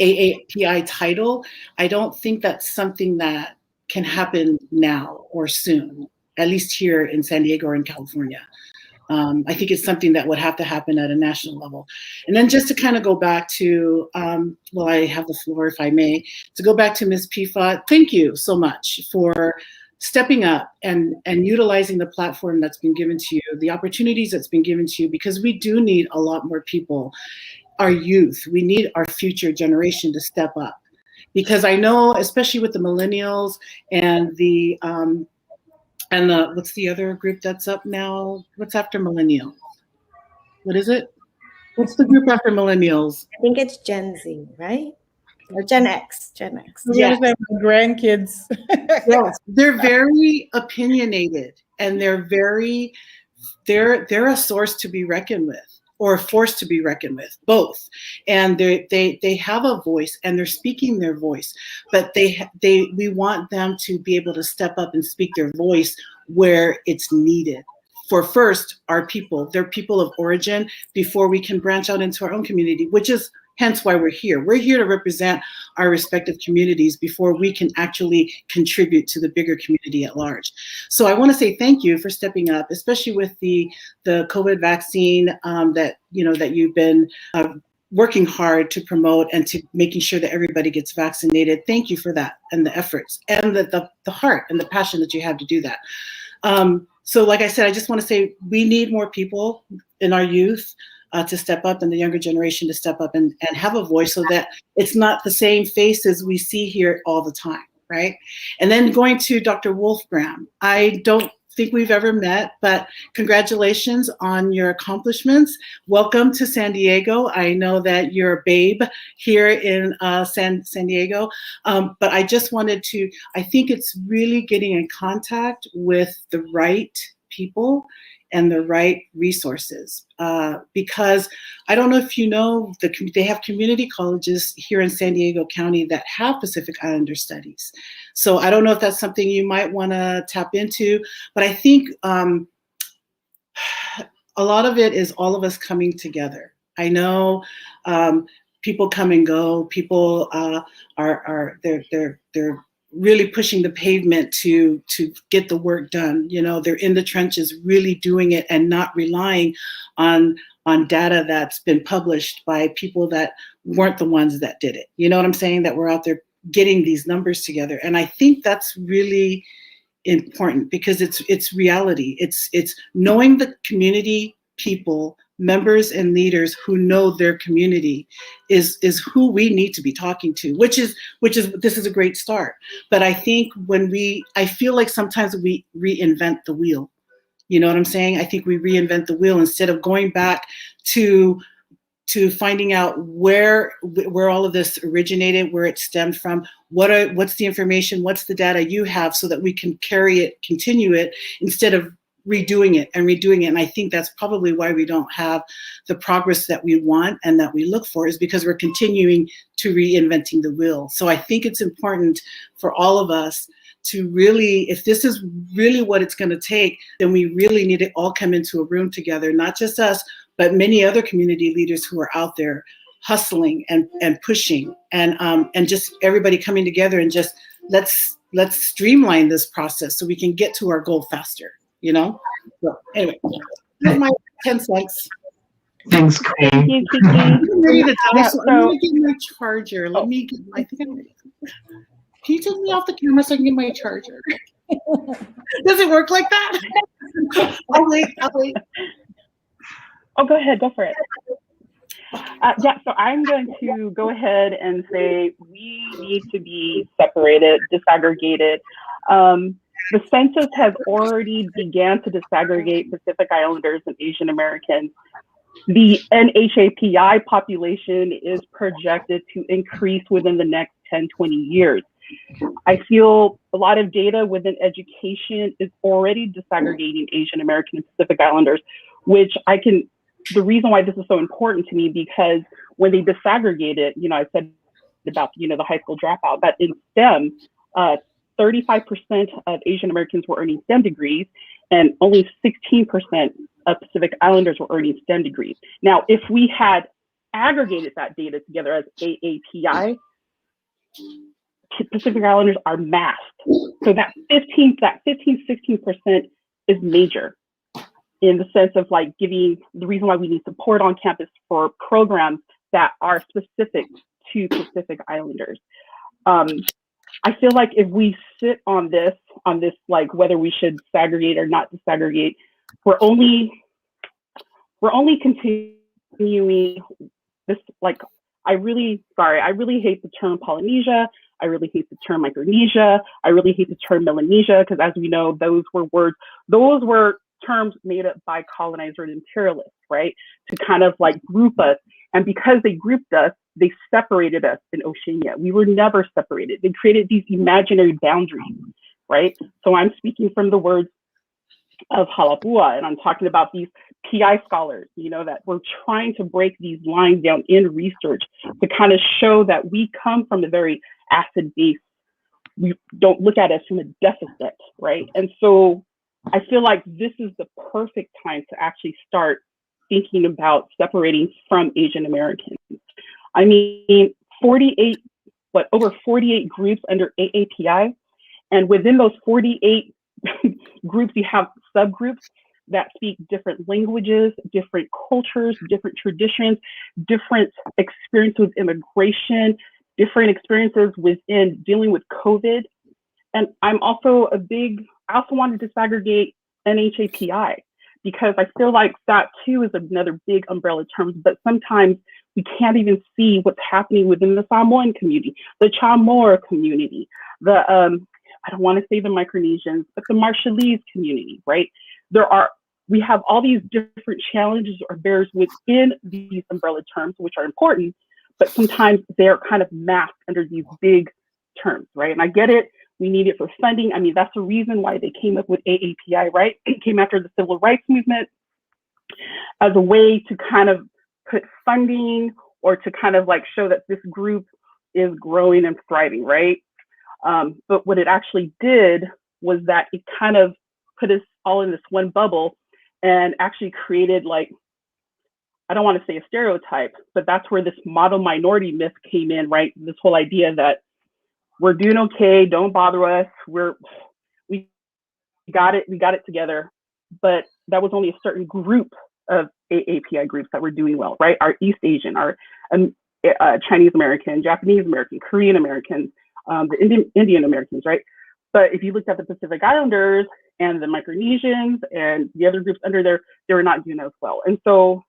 AAPI title, I don't think that's something that can happen now or soon, at least here in San Diego or in California. I think it's something that would have to happen at a national level. And then just to kind of go back to, well, I have the floor if I may, to go back to Ms. Pifat, thank you so much for stepping up and utilizing the platform that's been given to you, the opportunities that's been given to you, because we do need a lot more people, our youth, we need our future generation to step up. Because I know, especially with the millennials and the what's the other group that's up now? What's after millennials? What is it? What's the group after millennials? I think it's Gen Z, right? Or Gen X. Gen X. Yes. My grandkids. Yes, they're very opinionated, and they're a source to be reckoned with, or a force to be reckoned with, both. And they have a voice, and they're speaking their voice, but we want them to be able to step up and speak their voice where it's needed. For first, our people, they're people of origin, before we can branch out into our own community, which is hence why we're here. We're here to represent our respective communities before we can actually contribute to the bigger community at large. So I want to say thank you for stepping up, especially with the COVID vaccine that you've been working hard to promote, and to making sure that everybody gets vaccinated. Thank you for that, and the efforts, and the heart and the passion that you have to do that. So like I said, I just want to say we need more people in our youth to step up, and the younger generation to step up and have a voice, so that it's not the same faces we see here all the time, right? And then going to Dr. Wolfgram, I don't think we've ever met, but congratulations on your accomplishments. Welcome to San Diego. I know that you're a babe here in San Diego, but I just wanted to, I think it's really getting in contact with the right people and the right resources, because I don't know if you know, they have community colleges here in San Diego County that have Pacific Islander studies. So I don't know if that's something you might want to tap into, but I think a lot of it is all of us coming together. I know people come and go. People they're really pushing the pavement to get the work done. You know, they're in the trenches really doing it and not relying on data that's been published by people that weren't the ones that did it. You know what I'm saying? That we're out there getting these numbers together. And I think that's really important because it's reality. It's knowing the community people, members and leaders who know their community is who we need to be talking to, which is this is a great start. But I think I feel like sometimes we reinvent the wheel. You know what I'm saying? I think we reinvent the wheel instead of going back to finding out where all of this originated, where it stemmed from, what's the information, what's the data you have so that we can carry it, continue it, instead of redoing it. And I think that's probably why we don't have the progress that we want and that we look for, is because we're continuing to reinventing the wheel. So I think it's important for all of us to really, if this is really what it's going to take, then we really need to all come into a room together, not just us, but many other community leaders who are out there hustling and pushing, and just everybody coming together and just let's streamline this process so we can get to our goal faster. You know. So anyway, that's my 10 cents. Thanks, Queen. Thank you, Kiki. I'm ready to die, so I'm So- gonna get my charger. Let me get. I think I'm. Can you take me off the camera so I can get my charger? Does it work like that? I'll wait. Oh, go ahead, go for it. Yeah, so I'm going to go ahead and say we need to be separated, disaggregated. The census has already began to disaggregate Pacific Islanders and Asian Americans. The NHAPI population is projected to increase within the next 10, 20 years. I feel a lot of data within education is already disaggregating Asian American and Pacific Islanders, which the reason why this is so important to me, because when they disaggregate it, you know, I said about, you know, the high school dropout, that in STEM, 35% of Asian Americans were earning STEM degrees, and only 16% of Pacific Islanders were earning STEM degrees. Now, if we had aggregated that data together as AAPI, Pacific Islanders are masked. So that 16% is major in the sense of like giving the reason why we need support on campus for programs that are specific to Pacific Islanders. I feel like if we sit on this like whether we should disaggregate or not disaggregate, we're only continuing this. Like, I really hate the term Polynesia. I really hate the term Micronesia. I really hate the term Melanesia, because as we know, those were terms made up by colonizers and imperialists, right? To kind of like group us. And because they grouped us, they separated us in Oceania. We were never separated. They created these imaginary boundaries, right? So I'm speaking from the words of Halapua, and I'm talking about these PI scholars, you know, that we're trying to break these lines down in research to kind of show that we come from a very acid base. We don't look at us from a deficit, right? And so I feel like this is the perfect time to actually start thinking about separating from Asian Americans. I mean, over 48 groups under AAPI, and within those 48 groups, you have subgroups that speak different languages, different cultures, different traditions, different experiences with immigration, different experiences within dealing with COVID. And I also want to disaggregate NHAPI, because I feel like that too is another big umbrella term, but sometimes we can't even see what's happening within the Samoan community, the Chamorro community, I don't want to say the Micronesians, but the Marshallese community, right? We have all these different challenges or barriers within these umbrella terms, which are important, but sometimes they're kind of masked under these big terms, right? And I get it, we need it for funding. I mean, that's the reason why they came up with AAPI, right? It came after the civil rights movement as a way to kind of put funding or to kind of like show that this group is growing and thriving, right? But what it actually did was that it kind of put us all in this one bubble and actually created, like, I don't want to say a stereotype, but that's where this model minority myth came in, right? This whole idea that we're doing okay. Don't bother us. We got it. We got it together. But that was only a certain group of AAPI groups that were doing well, right? Our East Asian, our Chinese American, Japanese American, Korean Americans, the Indian Americans, right? But if you looked at the Pacific Islanders and the Micronesians and the other groups under there, they were not doing as well. And so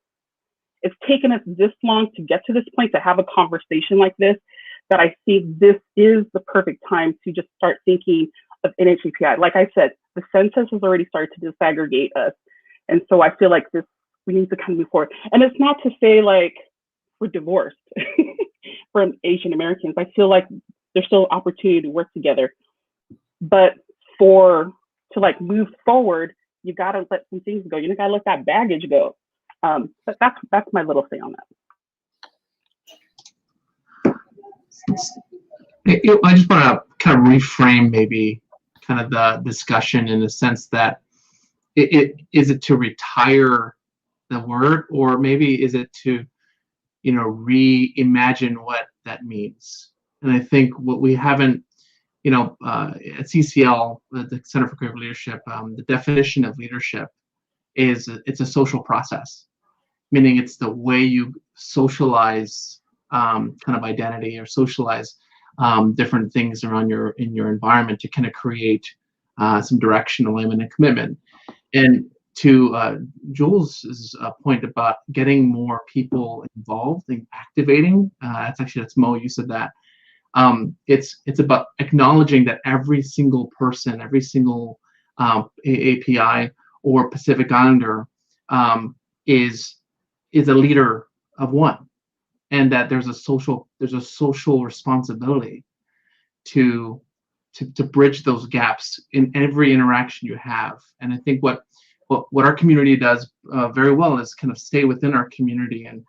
it's taken us this long to get to this point, to have a conversation like this, that I think this is the perfect time to just start thinking of NHAPI. Like I said, the census has already started to disaggregate us. And so I feel like we need to kind of move forward. And it's not to say like we're divorced from Asian Americans. I feel like there's still opportunity to work together. But to like move forward, you gotta let some things go. You gotta let that baggage go. But that's my little thing on that. I just want to kind of reframe maybe kind of the discussion in the sense that is it to retire the word, or maybe is it to, reimagine what that means? And I think what we haven't, at CCL, the Center for Creative Leadership, the definition of leadership is it's a social process, meaning it's the way you socialize kind of identity, or socialize different things around in your environment to kind of create some direction, alignment, and commitment. And to Jules' point about getting more people involved and activating, that's Mo, you said that. It's about acknowledging that every single person, every single AAPI or Pacific Islander is a leader of one, and that there's a social responsibility to bridge those gaps in every interaction you have. And I think what our community does very well is kind of stay within our community and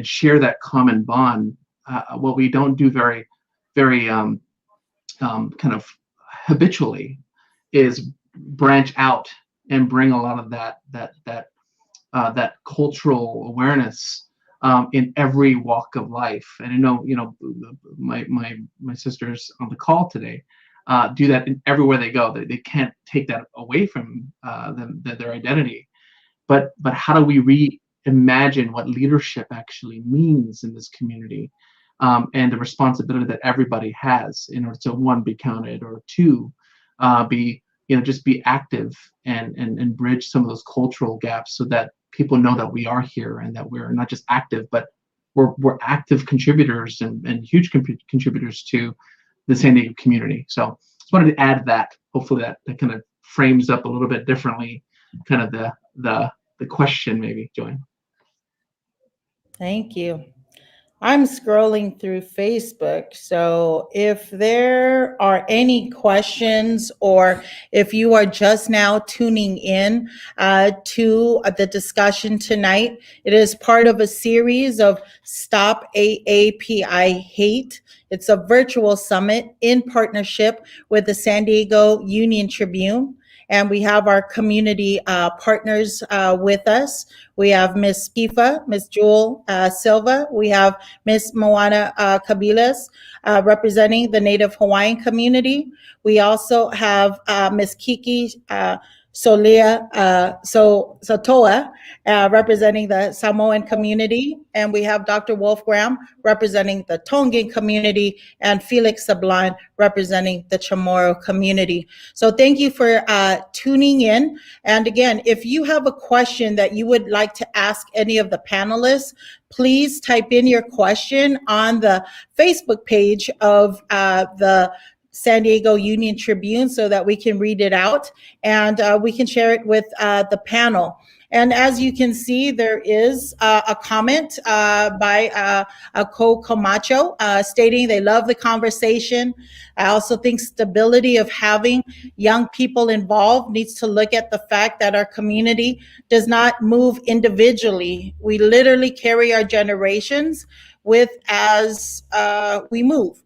share that common bond. What we don't do very kind of habitually is branch out and bring a lot of that cultural awareness in every walk of life. And I know, my sisters on the call today do that everywhere they go. They can't take that away from their identity. But how do we reimagine what leadership actually means in this community, and the responsibility that everybody has in order to, one, be counted, or two, just be active and bridge some of those cultural gaps, so that people know that we are here and that we're not just active, but we're active contributors and huge contributors to the San Diego community. So just wanted to add that. Hopefully that kind of frames up a little bit differently kind of the question, maybe, Joanne. Thank you. I'm scrolling through Facebook, so if there are any questions, or if you are just now tuning in to the discussion tonight, it is part of a series of Stop AAPI Hate. It's a virtual summit in partnership with the San Diego Union-Tribune. And we have our community partners with us. We have Ms. Kifa, Ms. Jewel Silva. We have Ms. Moana Kabilas representing the Native Hawaiian community. We also have Ms. Kiki Sotoa representing the Samoan community. And we have Dr. Wolf Graham representing the Tongan community, and Felix Sablan representing the Chamorro community. So thank you for tuning in. And again, if you have a question that you would like to ask any of the panelists, please type in your question on the Facebook page of the San Diego Union-Tribune so that we can read it out and we can share it with the panel. And as you can see, there is a comment by Co Camacho stating they love the conversation. I also think stability of having young people involved needs to look at the fact that our community does not move individually. We literally carry our generations with as we move.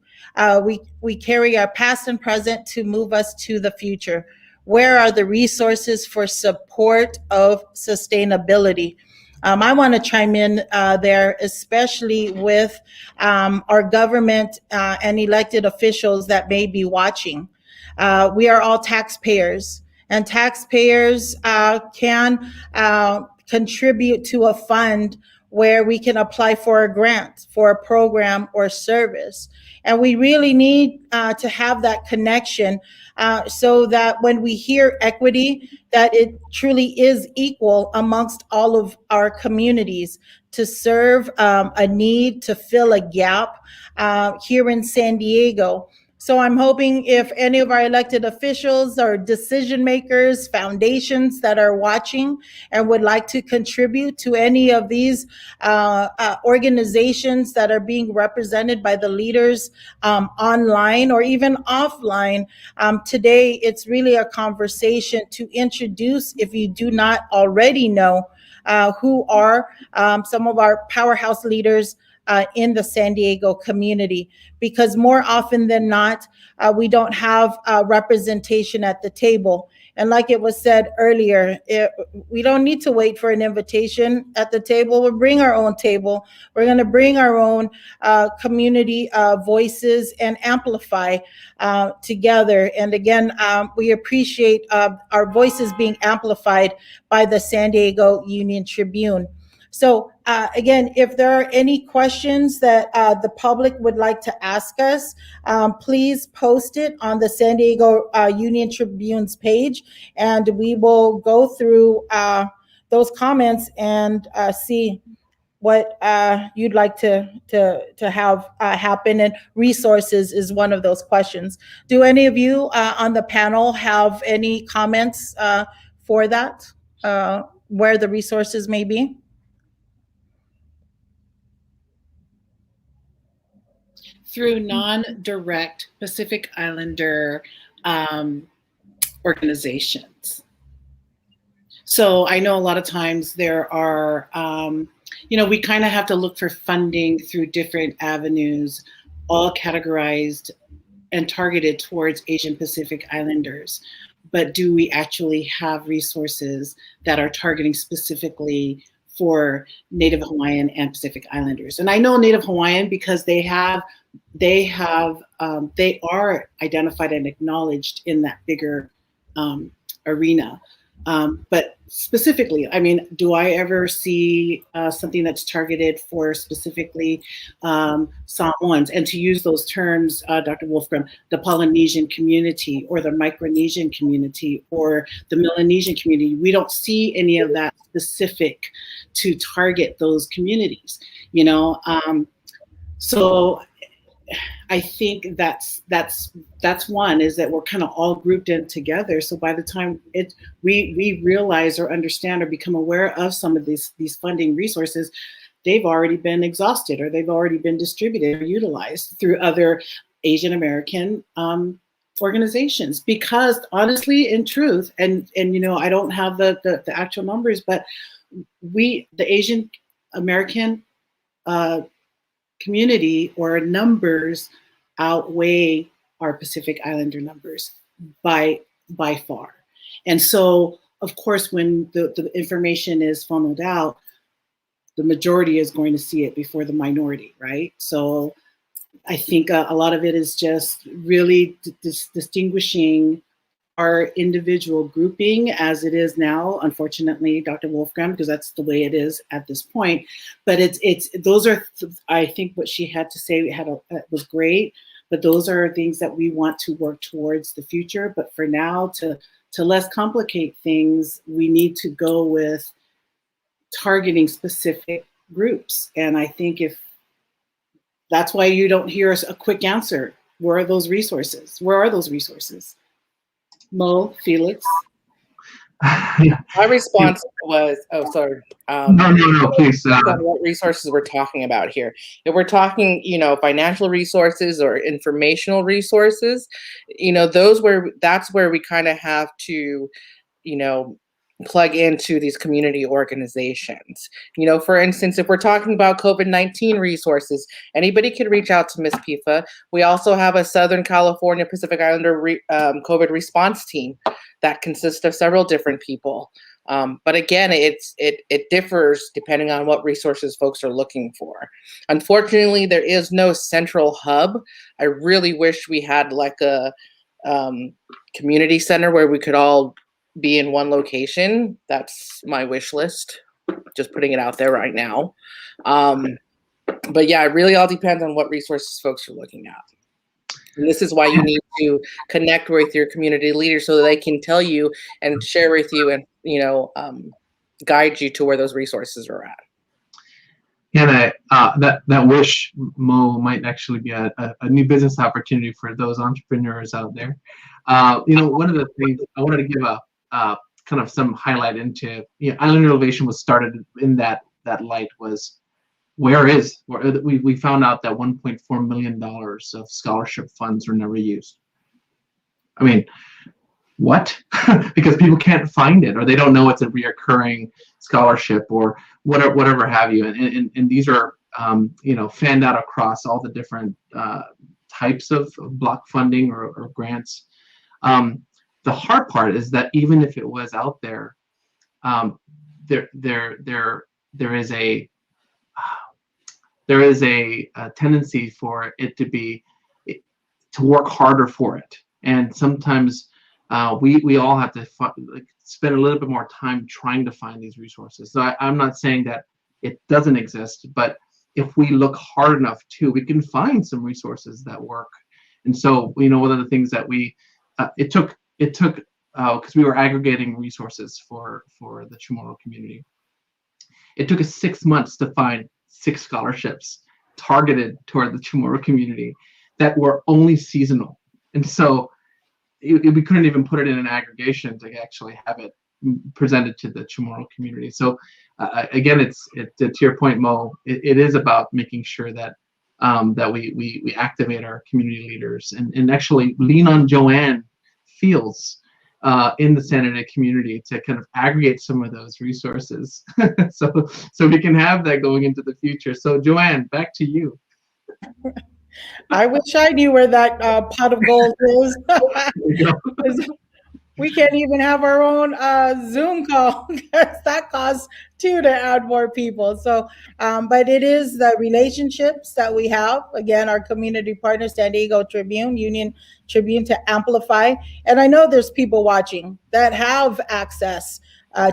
We carry our past and present to move us to the future. Where are the resources for support of sustainability? I want to chime in there, especially with our government and elected officials that may be watching. We are all taxpayers, and taxpayers can contribute to a fund where we can apply for a grant for a program or service. And we really need to have that connection so that when we hear equity, that it truly is equal amongst all of our communities to serve a need, to fill a gap here in San Diego. So I'm hoping if any of our elected officials or decision makers, foundations that are watching and would like to contribute to any of these organizations that are being represented by the leaders online or even offline, today it's really a conversation to introduce, if you do not already know, who are some of our powerhouse leaders in the San Diego community, because more often than not, we don't have representation at the table. And like it was said earlier, we don't need to wait for an invitation at the table. We'll bring our own table. We're going to bring our own community voices and amplify together. And again, we appreciate our voices being amplified by the San Diego Union-Tribune. So again, if there are any questions that the public would like to ask us, please post it on the San Diego Union-Tribune's page, and we will go through those comments and see what you'd like to have happen. And resources is one of those questions. Do any of you on the panel have any comments for that, where the resources may be? Through non-direct Pacific Islander organizations. So I know a lot of times there are, we kind of have to look for funding through different avenues, all categorized and targeted towards Asian Pacific Islanders. But do we actually have resources that are targeting specifically for Native Hawaiian and Pacific Islanders? And I know Native Hawaiian because they are identified and acknowledged in that bigger arena. But specifically, I mean, do I ever see something that's targeted for specifically Samoans? And to use those terms, Dr. Wolfgram, the Polynesian community or the Micronesian community or the Melanesian community, we don't see any of that specific to target those communities, so I think that's one, is that we're kind of all grouped in together. So by the time we realize or understand or become aware of some of these funding resources, they've already been exhausted or they've already been distributed or utilized through other Asian American organizations. Because honestly, in truth, and I don't have the actual numbers, but the Asian American community or numbers outweigh our Pacific Islander numbers by far. And so, of course, when the information is funneled out, the majority is going to see it before the minority, right? So I think a lot of it is just really distinguishing our individual grouping as it is now, unfortunately, Dr. Wolfgram, because that's the way it is at this point. But those are, I think what she had to say was great, but those are things that we want to work towards the future. But for now, to less complicate things, we need to go with targeting specific groups. And I think that's why you don't hear a quick answer. Where are those resources? Where are those resources? Mo, Felix? My response was, sorry. No, please. What resources we're talking about here? If we're talking, financial resources or informational resources, that's where we kind of have to, plug into these community organizations. For instance, if we're talking about COVID-19 resources, anybody can reach out to Ms. Pifa. We also have a Southern California Pacific Islander COVID response team that consists of several different people. But again, it differs depending on what resources folks are looking for. Unfortunately, there is no central hub. I really wish we had like a community center where we could all be in one location. That's my wish list. Just putting it out there right now. But yeah, it really all depends on what resources folks are looking at. And this is why you need to connect with your community leaders so that they can tell you and share with you and, guide you to where those resources are at. And that wish, Mo, might actually be a new business opportunity for those entrepreneurs out there. One of the things I wanted to give a kind of some highlight into, Island Innovation was started in that light was, we found out that $1.4 million of scholarship funds were never used. I mean, what? Because people can't find it, or they don't know it's a reoccurring scholarship, or whatever have you. And these are fanned out across all the different types of block funding or grants. The hard part is that even if it was out there, there is a tendency for it to work harder for it, and sometimes we all have to spend a little bit more time trying to find these resources. So I'm not saying that it doesn't exist, but if we look hard enough too, we can find some resources that work. And so one of the things that it took because we were aggregating resources for the Chamorro community. It took us 6 months to find 6 scholarships targeted toward the Chamorro community that were only seasonal. And so we couldn't even put it in an aggregation to actually have it presented to the Chamorro community. So again, it's to your point, Mo, it is about making sure that we activate our community leaders and actually lean on Joanne Fields in the San Jose community to kind of aggregate some of those resources so we can have that going into the future. So Joanne, back to you. I wish I knew where that pot of gold is. We can't even have our own Zoom call because that costs $2 to add more people. So, but it is the relationships that we have. Again, our community partner, San Diego Tribune, Union-Tribune, to amplify. And I know there's people watching that have access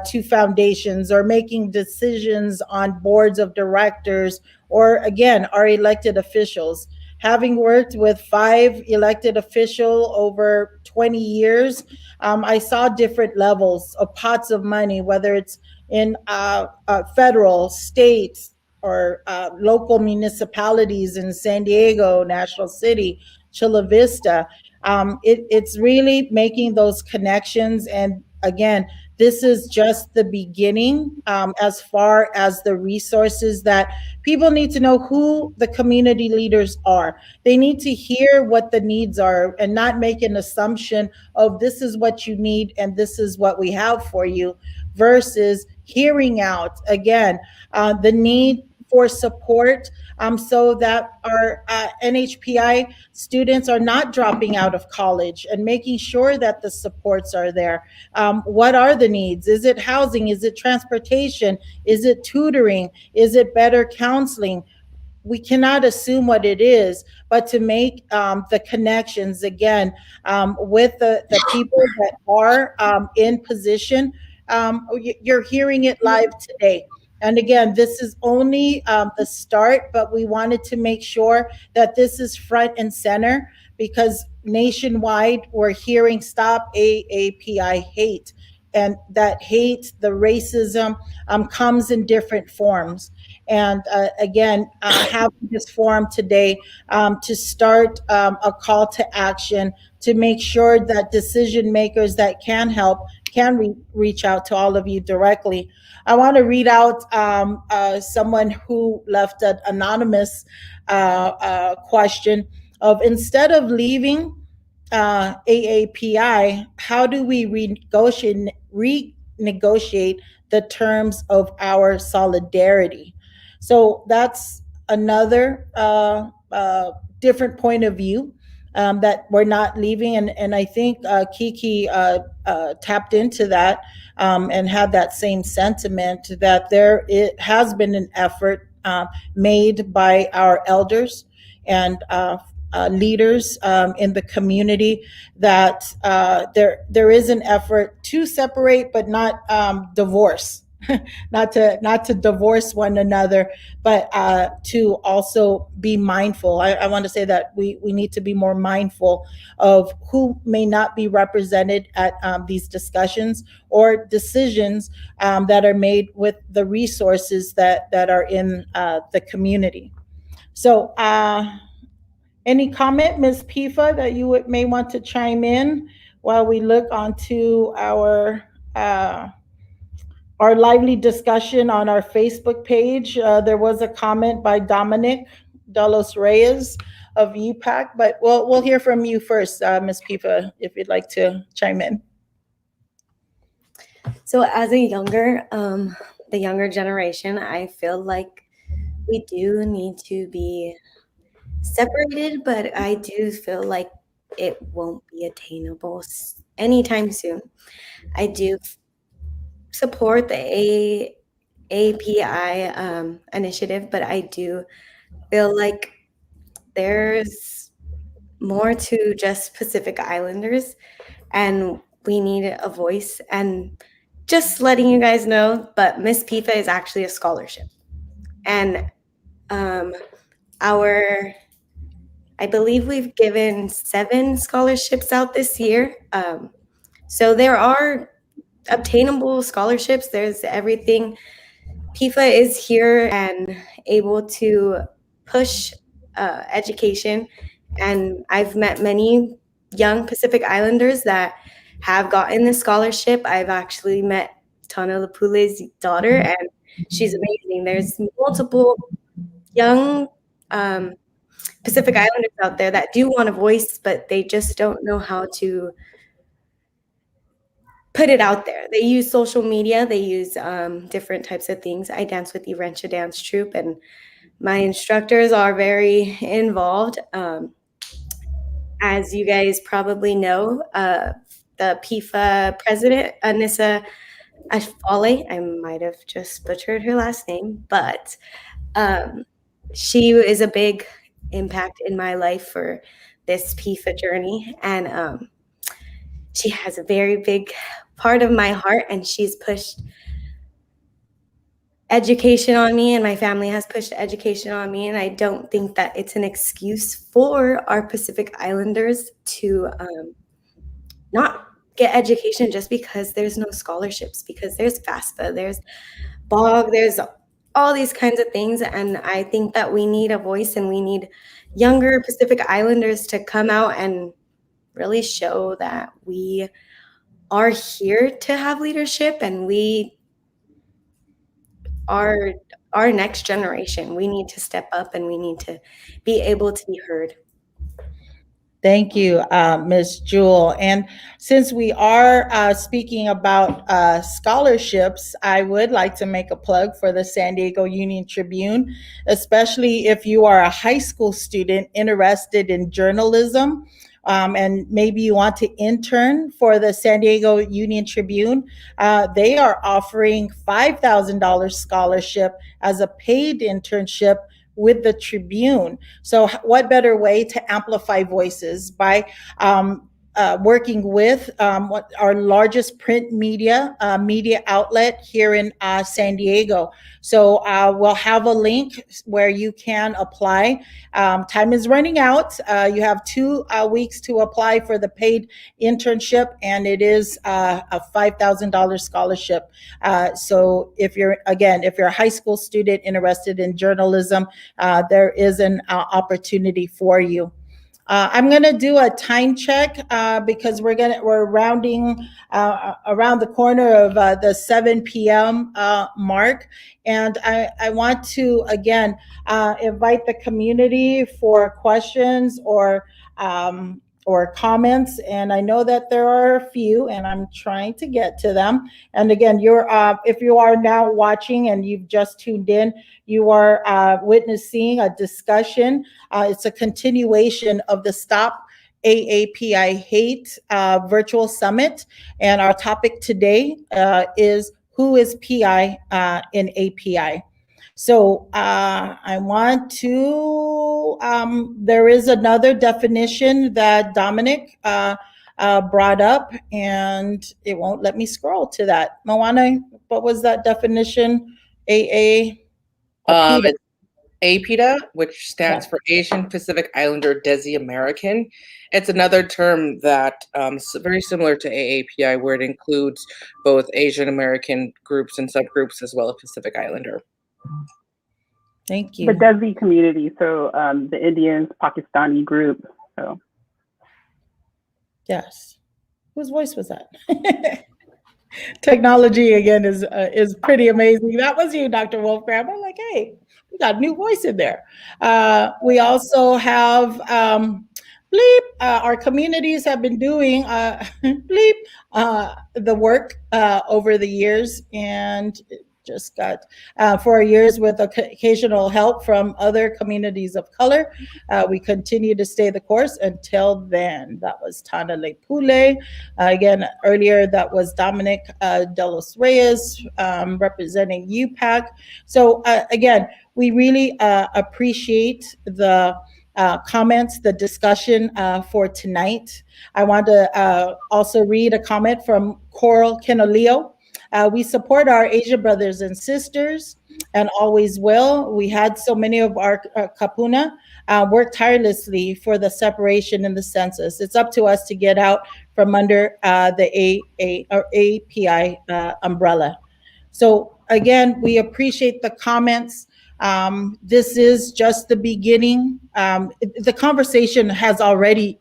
to foundations or making decisions on boards of directors, or again, our elected officials. Having worked with 5 elected officials over 20 years, I saw different levels of pots of money, whether it's in federal, states, or local municipalities in San Diego, National City, Chula Vista. It's really making those connections. And again, this is just the beginning as far as the resources that people need to know who the community leaders are. They need to hear what the needs are and not make an assumption of this is what you need and this is what we have for you, versus hearing out, again, the need for support so that our NHPI students are not dropping out of college, and making sure that the supports are there. What are the needs? Is it housing? Is it transportation? Is it tutoring? Is it better counseling? We cannot assume what it is, but to make the connections, again, with the people that are in position. You're hearing it live today. And again, this is only the start, but we wanted to make sure that this is front and center, because nationwide we're hearing stop AAPI hate. And that hate, the racism, comes in different forms. And again, having this forum today to start a call to action to make sure that decision makers that can help can reach out to all of you directly. I want to read out someone who left an anonymous question of, instead of leaving AAPI, how do we renegotiate the terms of our solidarity? So that's another different point of view. that we're not leaving. And I think Kiki tapped into that and had that same sentiment that it has been an effort made by our elders and leaders in the community, that there is an effort to separate but not divorce. not to divorce one another, but to also be mindful. I want to say that we need to be more mindful of who may not be represented at these discussions or decisions that are made with the resources that are in the community. So any comment, Ms. Pifa, that you may want to chime in while we look onto our lively discussion on our Facebook page? There was a comment by Dominic Delos Reyes of UPAC, but we'll hear from you first, Ms. Pifa, if you'd like to chime in. So as the younger generation, I feel like we do need to be separated, but I do feel like it won't be attainable anytime soon. I do support the AAPI initiative, but I do feel like there's more to just Pacific Islanders, and we need a voice. And just letting you guys know, but Miss Pifa is actually a scholarship, and I believe we've given 7 scholarships out this year. So there are obtainable scholarships. There's everything. PIFA is here and able to push education. And I've met many young Pacific Islanders that have gotten this scholarship. I've actually met Tana Lapule's daughter, and she's amazing. There's multiple young Pacific Islanders out there that do want a voice, but they just don't know how to put it out there. They use social media, they use different types of things. I dance with the Rancho Dance Troupe, and my instructors are very involved. As you guys probably know, the PIFA president, Anissa Afale, I might have just butchered her last name, but she is a big impact in my life for this PIFA journey. And she has a very big part of my heart, and she's pushed education on me, and my family has pushed education on me. And I don't think that it's an excuse for our Pacific Islanders to not get education just because there's no scholarships, because there's FAFSA, there's BOG, there's all these kinds of things. And I think that we need a voice, and we need younger Pacific Islanders to come out and really show that we are here to have leadership, and we are our next generation. We need to step up, and we need to be able to be heard. Thank you, Ms. Jewel. And since we are speaking about scholarships, I would like to make a plug for the San Diego Union-Tribune, especially if you are a high school student interested in journalism. And maybe you want to intern for the San Diego Union-Tribune. They are offering $5,000 scholarship as a paid internship with the Tribune. So what better way to amplify voices by working with our largest print media outlet here in San Diego. So we'll have a link where you can apply. Time is running out. You have 2 weeks to apply for the paid internship, and it is a $5,000 scholarship. So if you're a high school student interested in journalism, there is an opportunity for you. I'm going to do a time check because we're rounding around the corner of the 7 p.m. Mark, and I want to again invite the community for questions or comments, and I know that there are a few, and I'm trying to get to them. And again, if you are now watching and you've just tuned in, you are witnessing a discussion. It's a continuation of the Stop AAPI Hate virtual summit. And our topic today is who is PI in API. So I want to, there is another definition that Dominic brought up, and it won't let me scroll to that. Moana, what was that definition? It's APIDA, which stands for Asian Pacific Islander Desi American. It's another term that is very similar to AAPI, where it includes both Asian American groups and subgroups as well as Pacific Islander. Thank you. The Desi community, so the Indians, Pakistani group. So. Yes. Whose voice was that? Technology again is pretty amazing. That was you, Dr. Wolfgram. I'm like, hey, we got a new voice in there. We also have Bleep. Our communities have been doing Bleep the work over the years, and just got 4 years with occasional help from other communities of color. We continue to stay the course until then. That was Tana Lepule. Again, earlier that was Dominic Delos Reyes representing UPAC. So again, we really appreciate the comments, the discussion for tonight. I want to also read a comment from Coral Kenolio. We support our Asian brothers and sisters and always will. We had so many of our kapuna work tirelessly for the separation in the census. It's up to us to get out from under the API umbrella. So again, we appreciate the comments. This is just the beginning. The conversation has already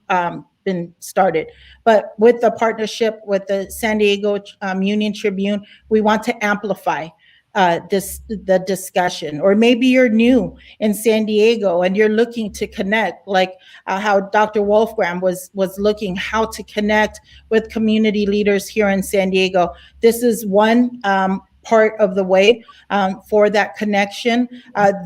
been started, but with the partnership with the San Diego Union-Tribune, we want to amplify the discussion. Or maybe you're new in San Diego and you're looking to connect, like how Dr. Wolfgram was looking how to connect with community leaders here in San Diego. This is one part of the way for that connection.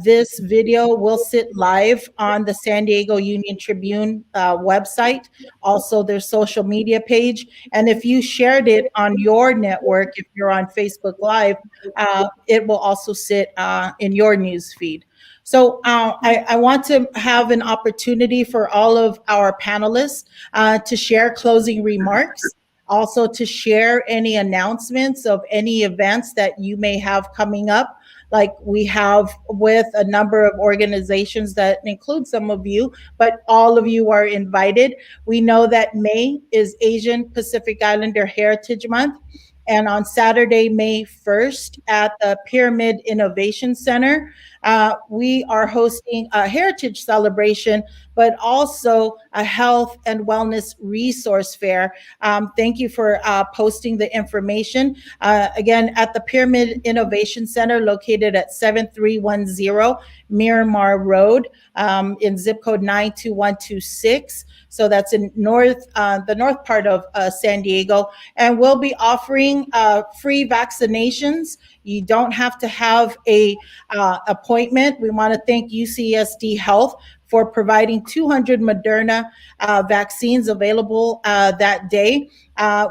This video will sit live on the San Diego Union-Tribune website, also their social media page. And if you shared it on your network, if you're on Facebook Live, it will also sit in your news feed. So I want to have an opportunity for all of our panelists to share closing remarks. Also to share any announcements of any events that you may have coming up, like we have with a number of organizations that include some of you, but all of you are invited. We know that May is Asian Pacific Islander Heritage Month. And on Saturday, May 1st at the Pyramid Innovation Center, we are hosting a heritage celebration, but also a health and wellness resource fair. Thank you for posting the information. Again, at the Pyramid Innovation Center located at 7310 Miramar Road in zip code 92126. So that's in the north part of San Diego. And we'll be offering free vaccinations. You don't have to have a appointment. We want to thank UCSD Health for providing 200 Moderna vaccines available that day.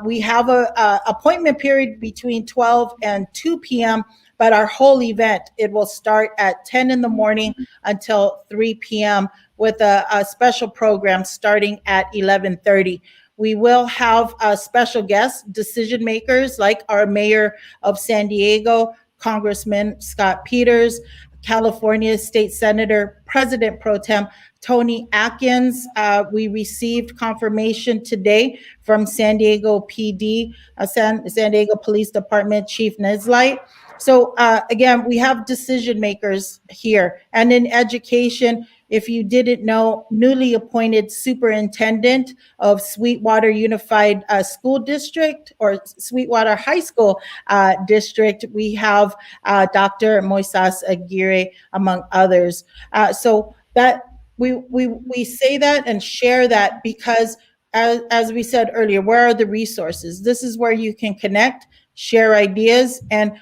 We have a appointment period between 12 and 2 p.m., but our whole event, it will start at 10 in the morning until 3 p.m. with a special program starting at 11:30. We will have special guests, decision makers like our mayor of San Diego, Congressman Scott Peters, California State Senator, President Pro Tem Tony Atkins. We received confirmation today from San Diego PD, San Diego Police Department Chief Neslight. So again, we have decision makers here. And in education, if you didn't know, newly appointed superintendent of Sweetwater Unified School District or Sweetwater High School District, we have Dr. Moisés Aguirre, among others. So that we say that and share that because as we said earlier, where are the resources? This is where you can connect, share ideas, and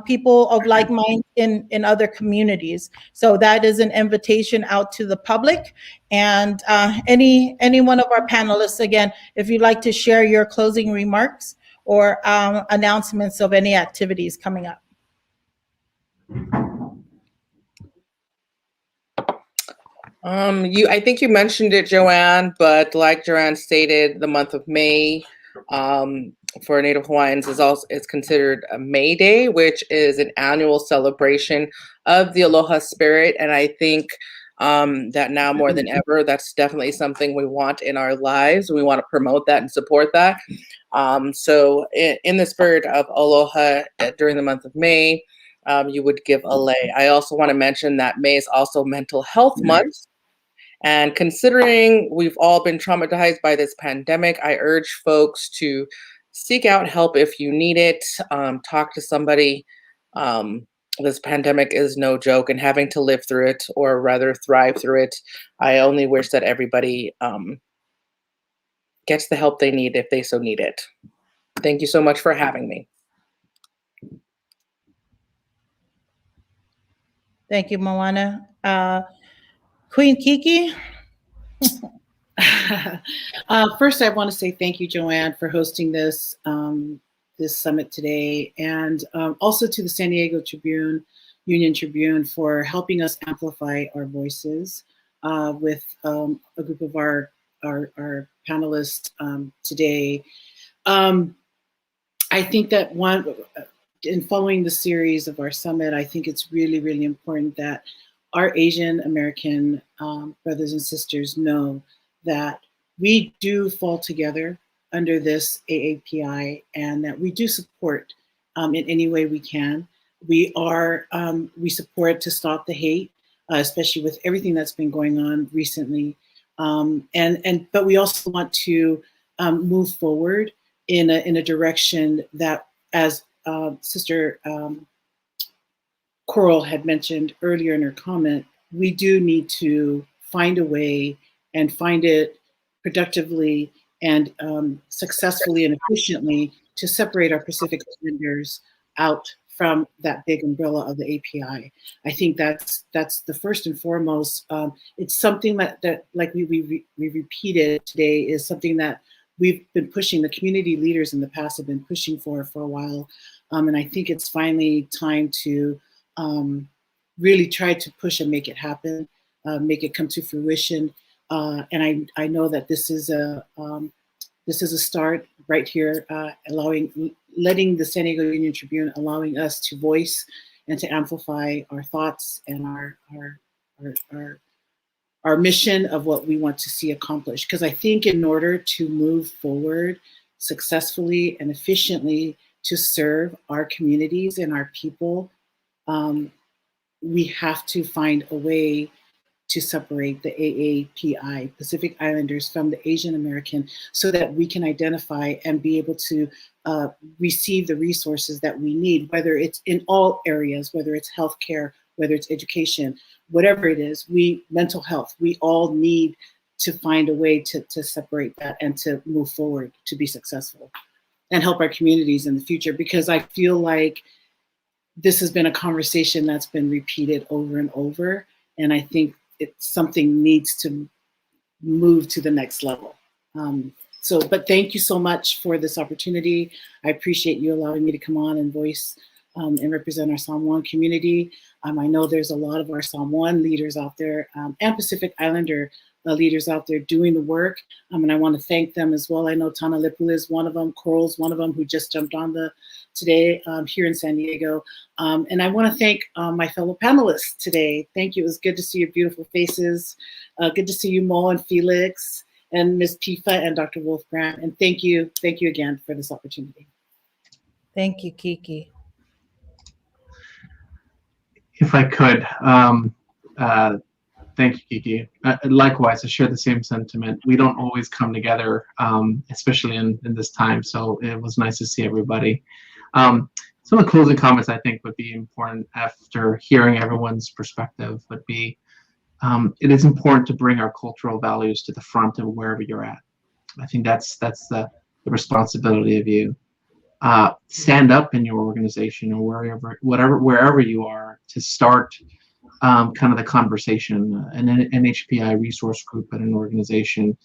people of like mind in other communities. So that is an invitation out to the public. And any one of our panelists, again, if you'd like to share your closing remarks or announcements of any activities coming up. I think you mentioned it, Joanne, but like Joanne stated, the month of May for Native Hawaiians is considered a May Day, which is an annual celebration of the Aloha spirit. And I think that now more than ever, that's definitely something we want in our lives. We want to promote that and support that. So in the spirit of Aloha during the month of May, you would give a lei. I also want to mention that May is also Mental Health Month. And considering we've all been traumatized by this pandemic, I urge folks to seek out help if you need it. Talk to somebody. This pandemic is no joke, and having to live through it, or rather thrive through it, I only wish that everybody gets the help they need if they so need it. Thank you so much for having me. Thank you, Moana. Queen Kiki? First, I want to say thank you, Joanne, for hosting this summit today, and also to the San Diego Tribune, Union-Tribune, for helping us amplify our voices with a group of our panelists today. I think that in following the series of our summit, I think it's really, really important that our Asian American brothers and sisters know that we do fall together under this AAPI, and that we do support in any way we can. We support to stop the hate, especially with everything that's been going on recently. But we also want to move forward in a direction that, as Sister Coral had mentioned earlier in her comment, we do need to find a way and find it productively and successfully and efficiently to separate our Pacific Islanders out from that big umbrella of the API. I think that's the first and foremost. It's something that like we repeated today, is something that we've been pushing, the community leaders in the past have been pushing for a while. And I think it's finally time to really try to push and make it happen, make it come to fruition. And I know that this is a start right here, letting the San Diego Union-Tribune, allowing us to voice and to amplify our thoughts and our mission of what we want to see accomplished. Because I think in order to move forward successfully and efficiently to serve our communities and our people, we have to find a way to separate the AAPI, Pacific Islanders, from the Asian American, so that we can identify and be able to receive the resources that we need, whether it's in all areas, whether it's healthcare, whether it's education, whatever it is, mental health, we all need to find a way to separate that and to move forward to be successful and help our communities in the future. Because I feel like this has been a conversation that's been repeated over and over, and I think something needs to move to the next level. But thank you so much for this opportunity. I appreciate you allowing me to come on and voice and represent our Samoan community. I know there's a lot of our Samoan leaders out there and Pacific Islander leaders out there doing the work. And I want to thank them as well. I know Tana Lipula is one of them, Coral's one of them, who just jumped on today here in San Diego. And I want to thank my fellow panelists today. Thank you. It was good to see your beautiful faces. Good to see you, Mo and Felix and Ms. Pifa and Dr. Wolf Grant. And thank you again for this opportunity. Thank you, Kiki. If I could, thank you, Kiki. Likewise, I share the same sentiment. We don't always come together, especially in this time. So it was nice to see everybody. Some of the closing comments I think would be important after hearing everyone's perspective would be, it is important to bring our cultural values to the front of wherever you're at. I think that's the responsibility of you. stand up in your organization or wherever you are to start kind of the conversation. An NHPI resource group at an organization,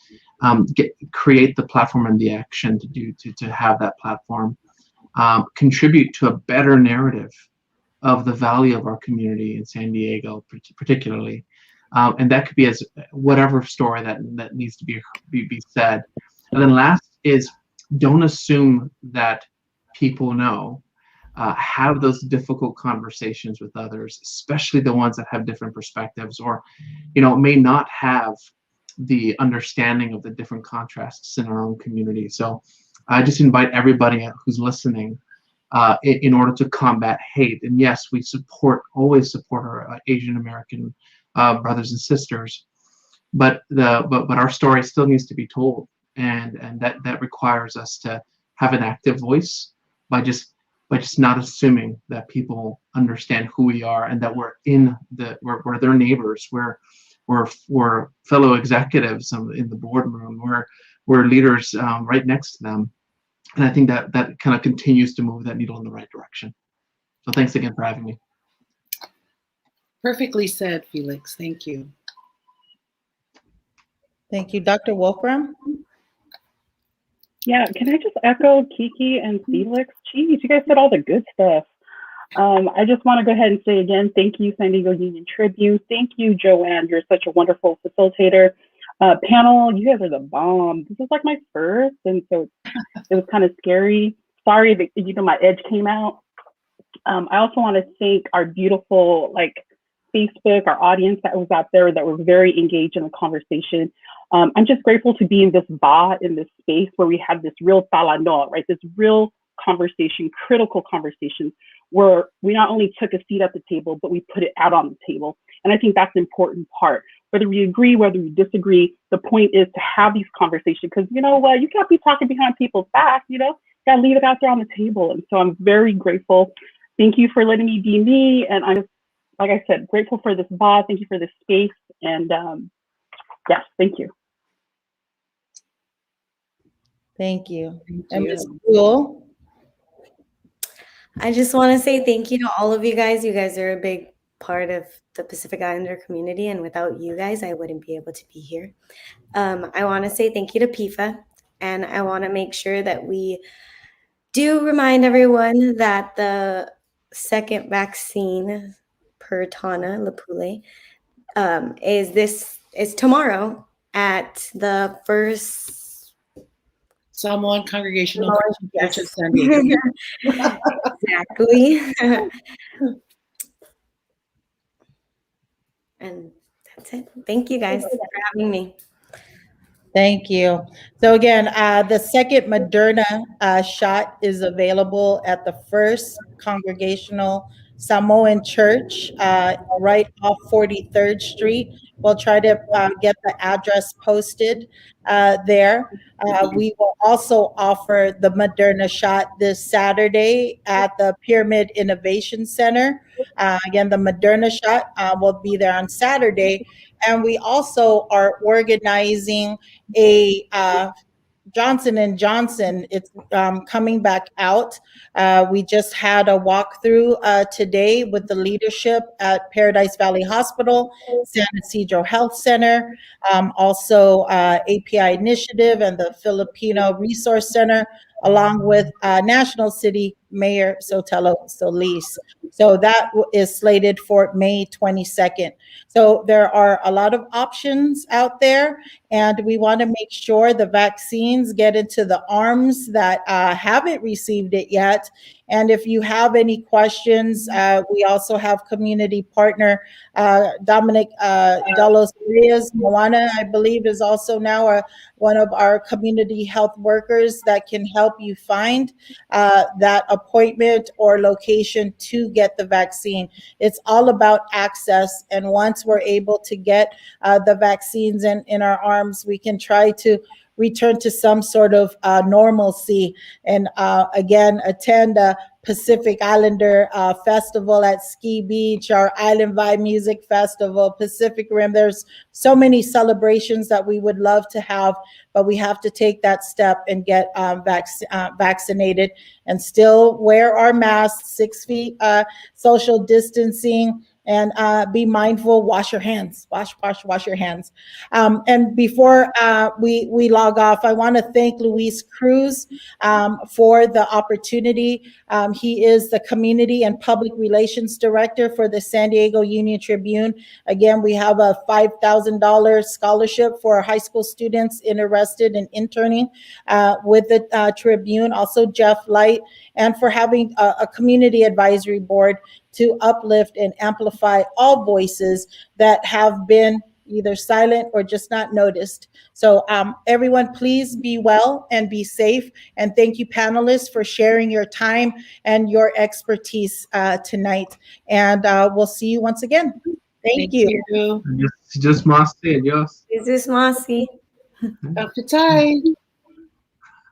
create the platform and the action to have that platform, contribute to a better narrative of the value of our community in San Diego, particularly. And that could be as whatever story that needs to be said. And then last is, don't assume that people know. Have those difficult conversations with others, especially the ones that have different perspectives or, may not have the understanding of the different contrasts in our own community. So I just invite everybody who's listening in order to combat hate. And yes, we always support our Asian American brothers and sisters, but our story still needs to be told, and that requires us to have an active voice by just not assuming that people understand who we are and that we're their neighbors, we're fellow executives in the boardroom, we're leaders right next to them. And I think that kind of continues to move that needle in the right direction. So thanks again for having me. Perfectly said, Felix. Thank you. Thank you. Dr. Wolfram? Yeah, can I just echo Kiki and Felix? Geez, you guys said all the good stuff. I just want to go ahead and say again, thank you, San Diego Union-Tribune. Thank you, Joanne. You're such a wonderful facilitator. Panel, you guys are the bomb. This is like my first, and so it was kind of scary. Sorry that my edge came out. I also want to thank our beautiful Facebook, our audience that was out there that were very engaged in the conversation. I'm just grateful to be in this in this space where we have this real talanoa, right? This real conversation, critical conversation, where we not only took a seat at the table, but we put it out on the table. And I think that's the important part. Whether we agree, whether we disagree, the point is to have these conversations, because you can't be talking behind people's back, gotta leave it out there on the table. And so I'm very grateful. Thank you for letting me be me. And I'm just, like I said, grateful for this VOD. Thank you for this space. And yes, thank you. Thank you. And Ms. Buell? I just want to say thank you to all of you guys. You guys are a big part of the Pacific Islander community, and without you guys, I wouldn't be able to be here. I want to say thank you to PIFA, and I want to make sure that we do remind everyone that the second vaccine per Tana Lapule is tomorrow at the First Samoan Congregational Yes. Church of San Diego. Exactly. And that's it. Thank you guys for having me. Thank you. So again, the second Moderna shot is available at the First Congregational Samoan Church right off 43rd Street. We'll try to get the address posted there. We will also offer the Moderna shot this Saturday at the Pyramid Innovation Center. Again, the Moderna shot will be there on Saturday. And we also are organizing a Johnson & Johnson. It's coming back out. We just had a walkthrough today with the leadership at Paradise Valley Hospital, San Ysidro Health Center, also API Initiative and the Filipino Resource Center, along with National City Mayor Sotelo Solis. So that is slated for May 22nd. So there are a lot of options out there, and we want to make sure the vaccines get into the arms that haven't received it yet. And if you have any questions, we also have community partner Dominic Delos Reyes Moana, I believe, is also now one of our community health workers that can help you find that appointment or location to get the vaccine. It's all about access. And once we're able to get the vaccines in our arms, we can try to return to some sort of normalcy and again, attend Pacific Islander Festival at Ski Beach, our Island Vibe Music Festival, Pacific Rim. There's so many celebrations that we would love to have, but we have to take that step and get vaccinated and still wear our masks, 6 feet social distancing, and be mindful, wash your hands, wash your hands. And before we log off, I want to thank Luis Cruz for the opportunity. He is the Community and Public Relations Director for the San Diego Union-Tribune. Again, we have a $5,000 scholarship for high school students interested in interning with the Tribune. Also, Jeff Light, and for having a community advisory board to uplift and amplify all voices that have been either silent or just not noticed. So everyone, please be well and be safe. And thank you, panelists, for sharing your time and your expertise tonight. And we'll see you once again. Thank you. Just Masti, adios. Jesus Masi. Up to time.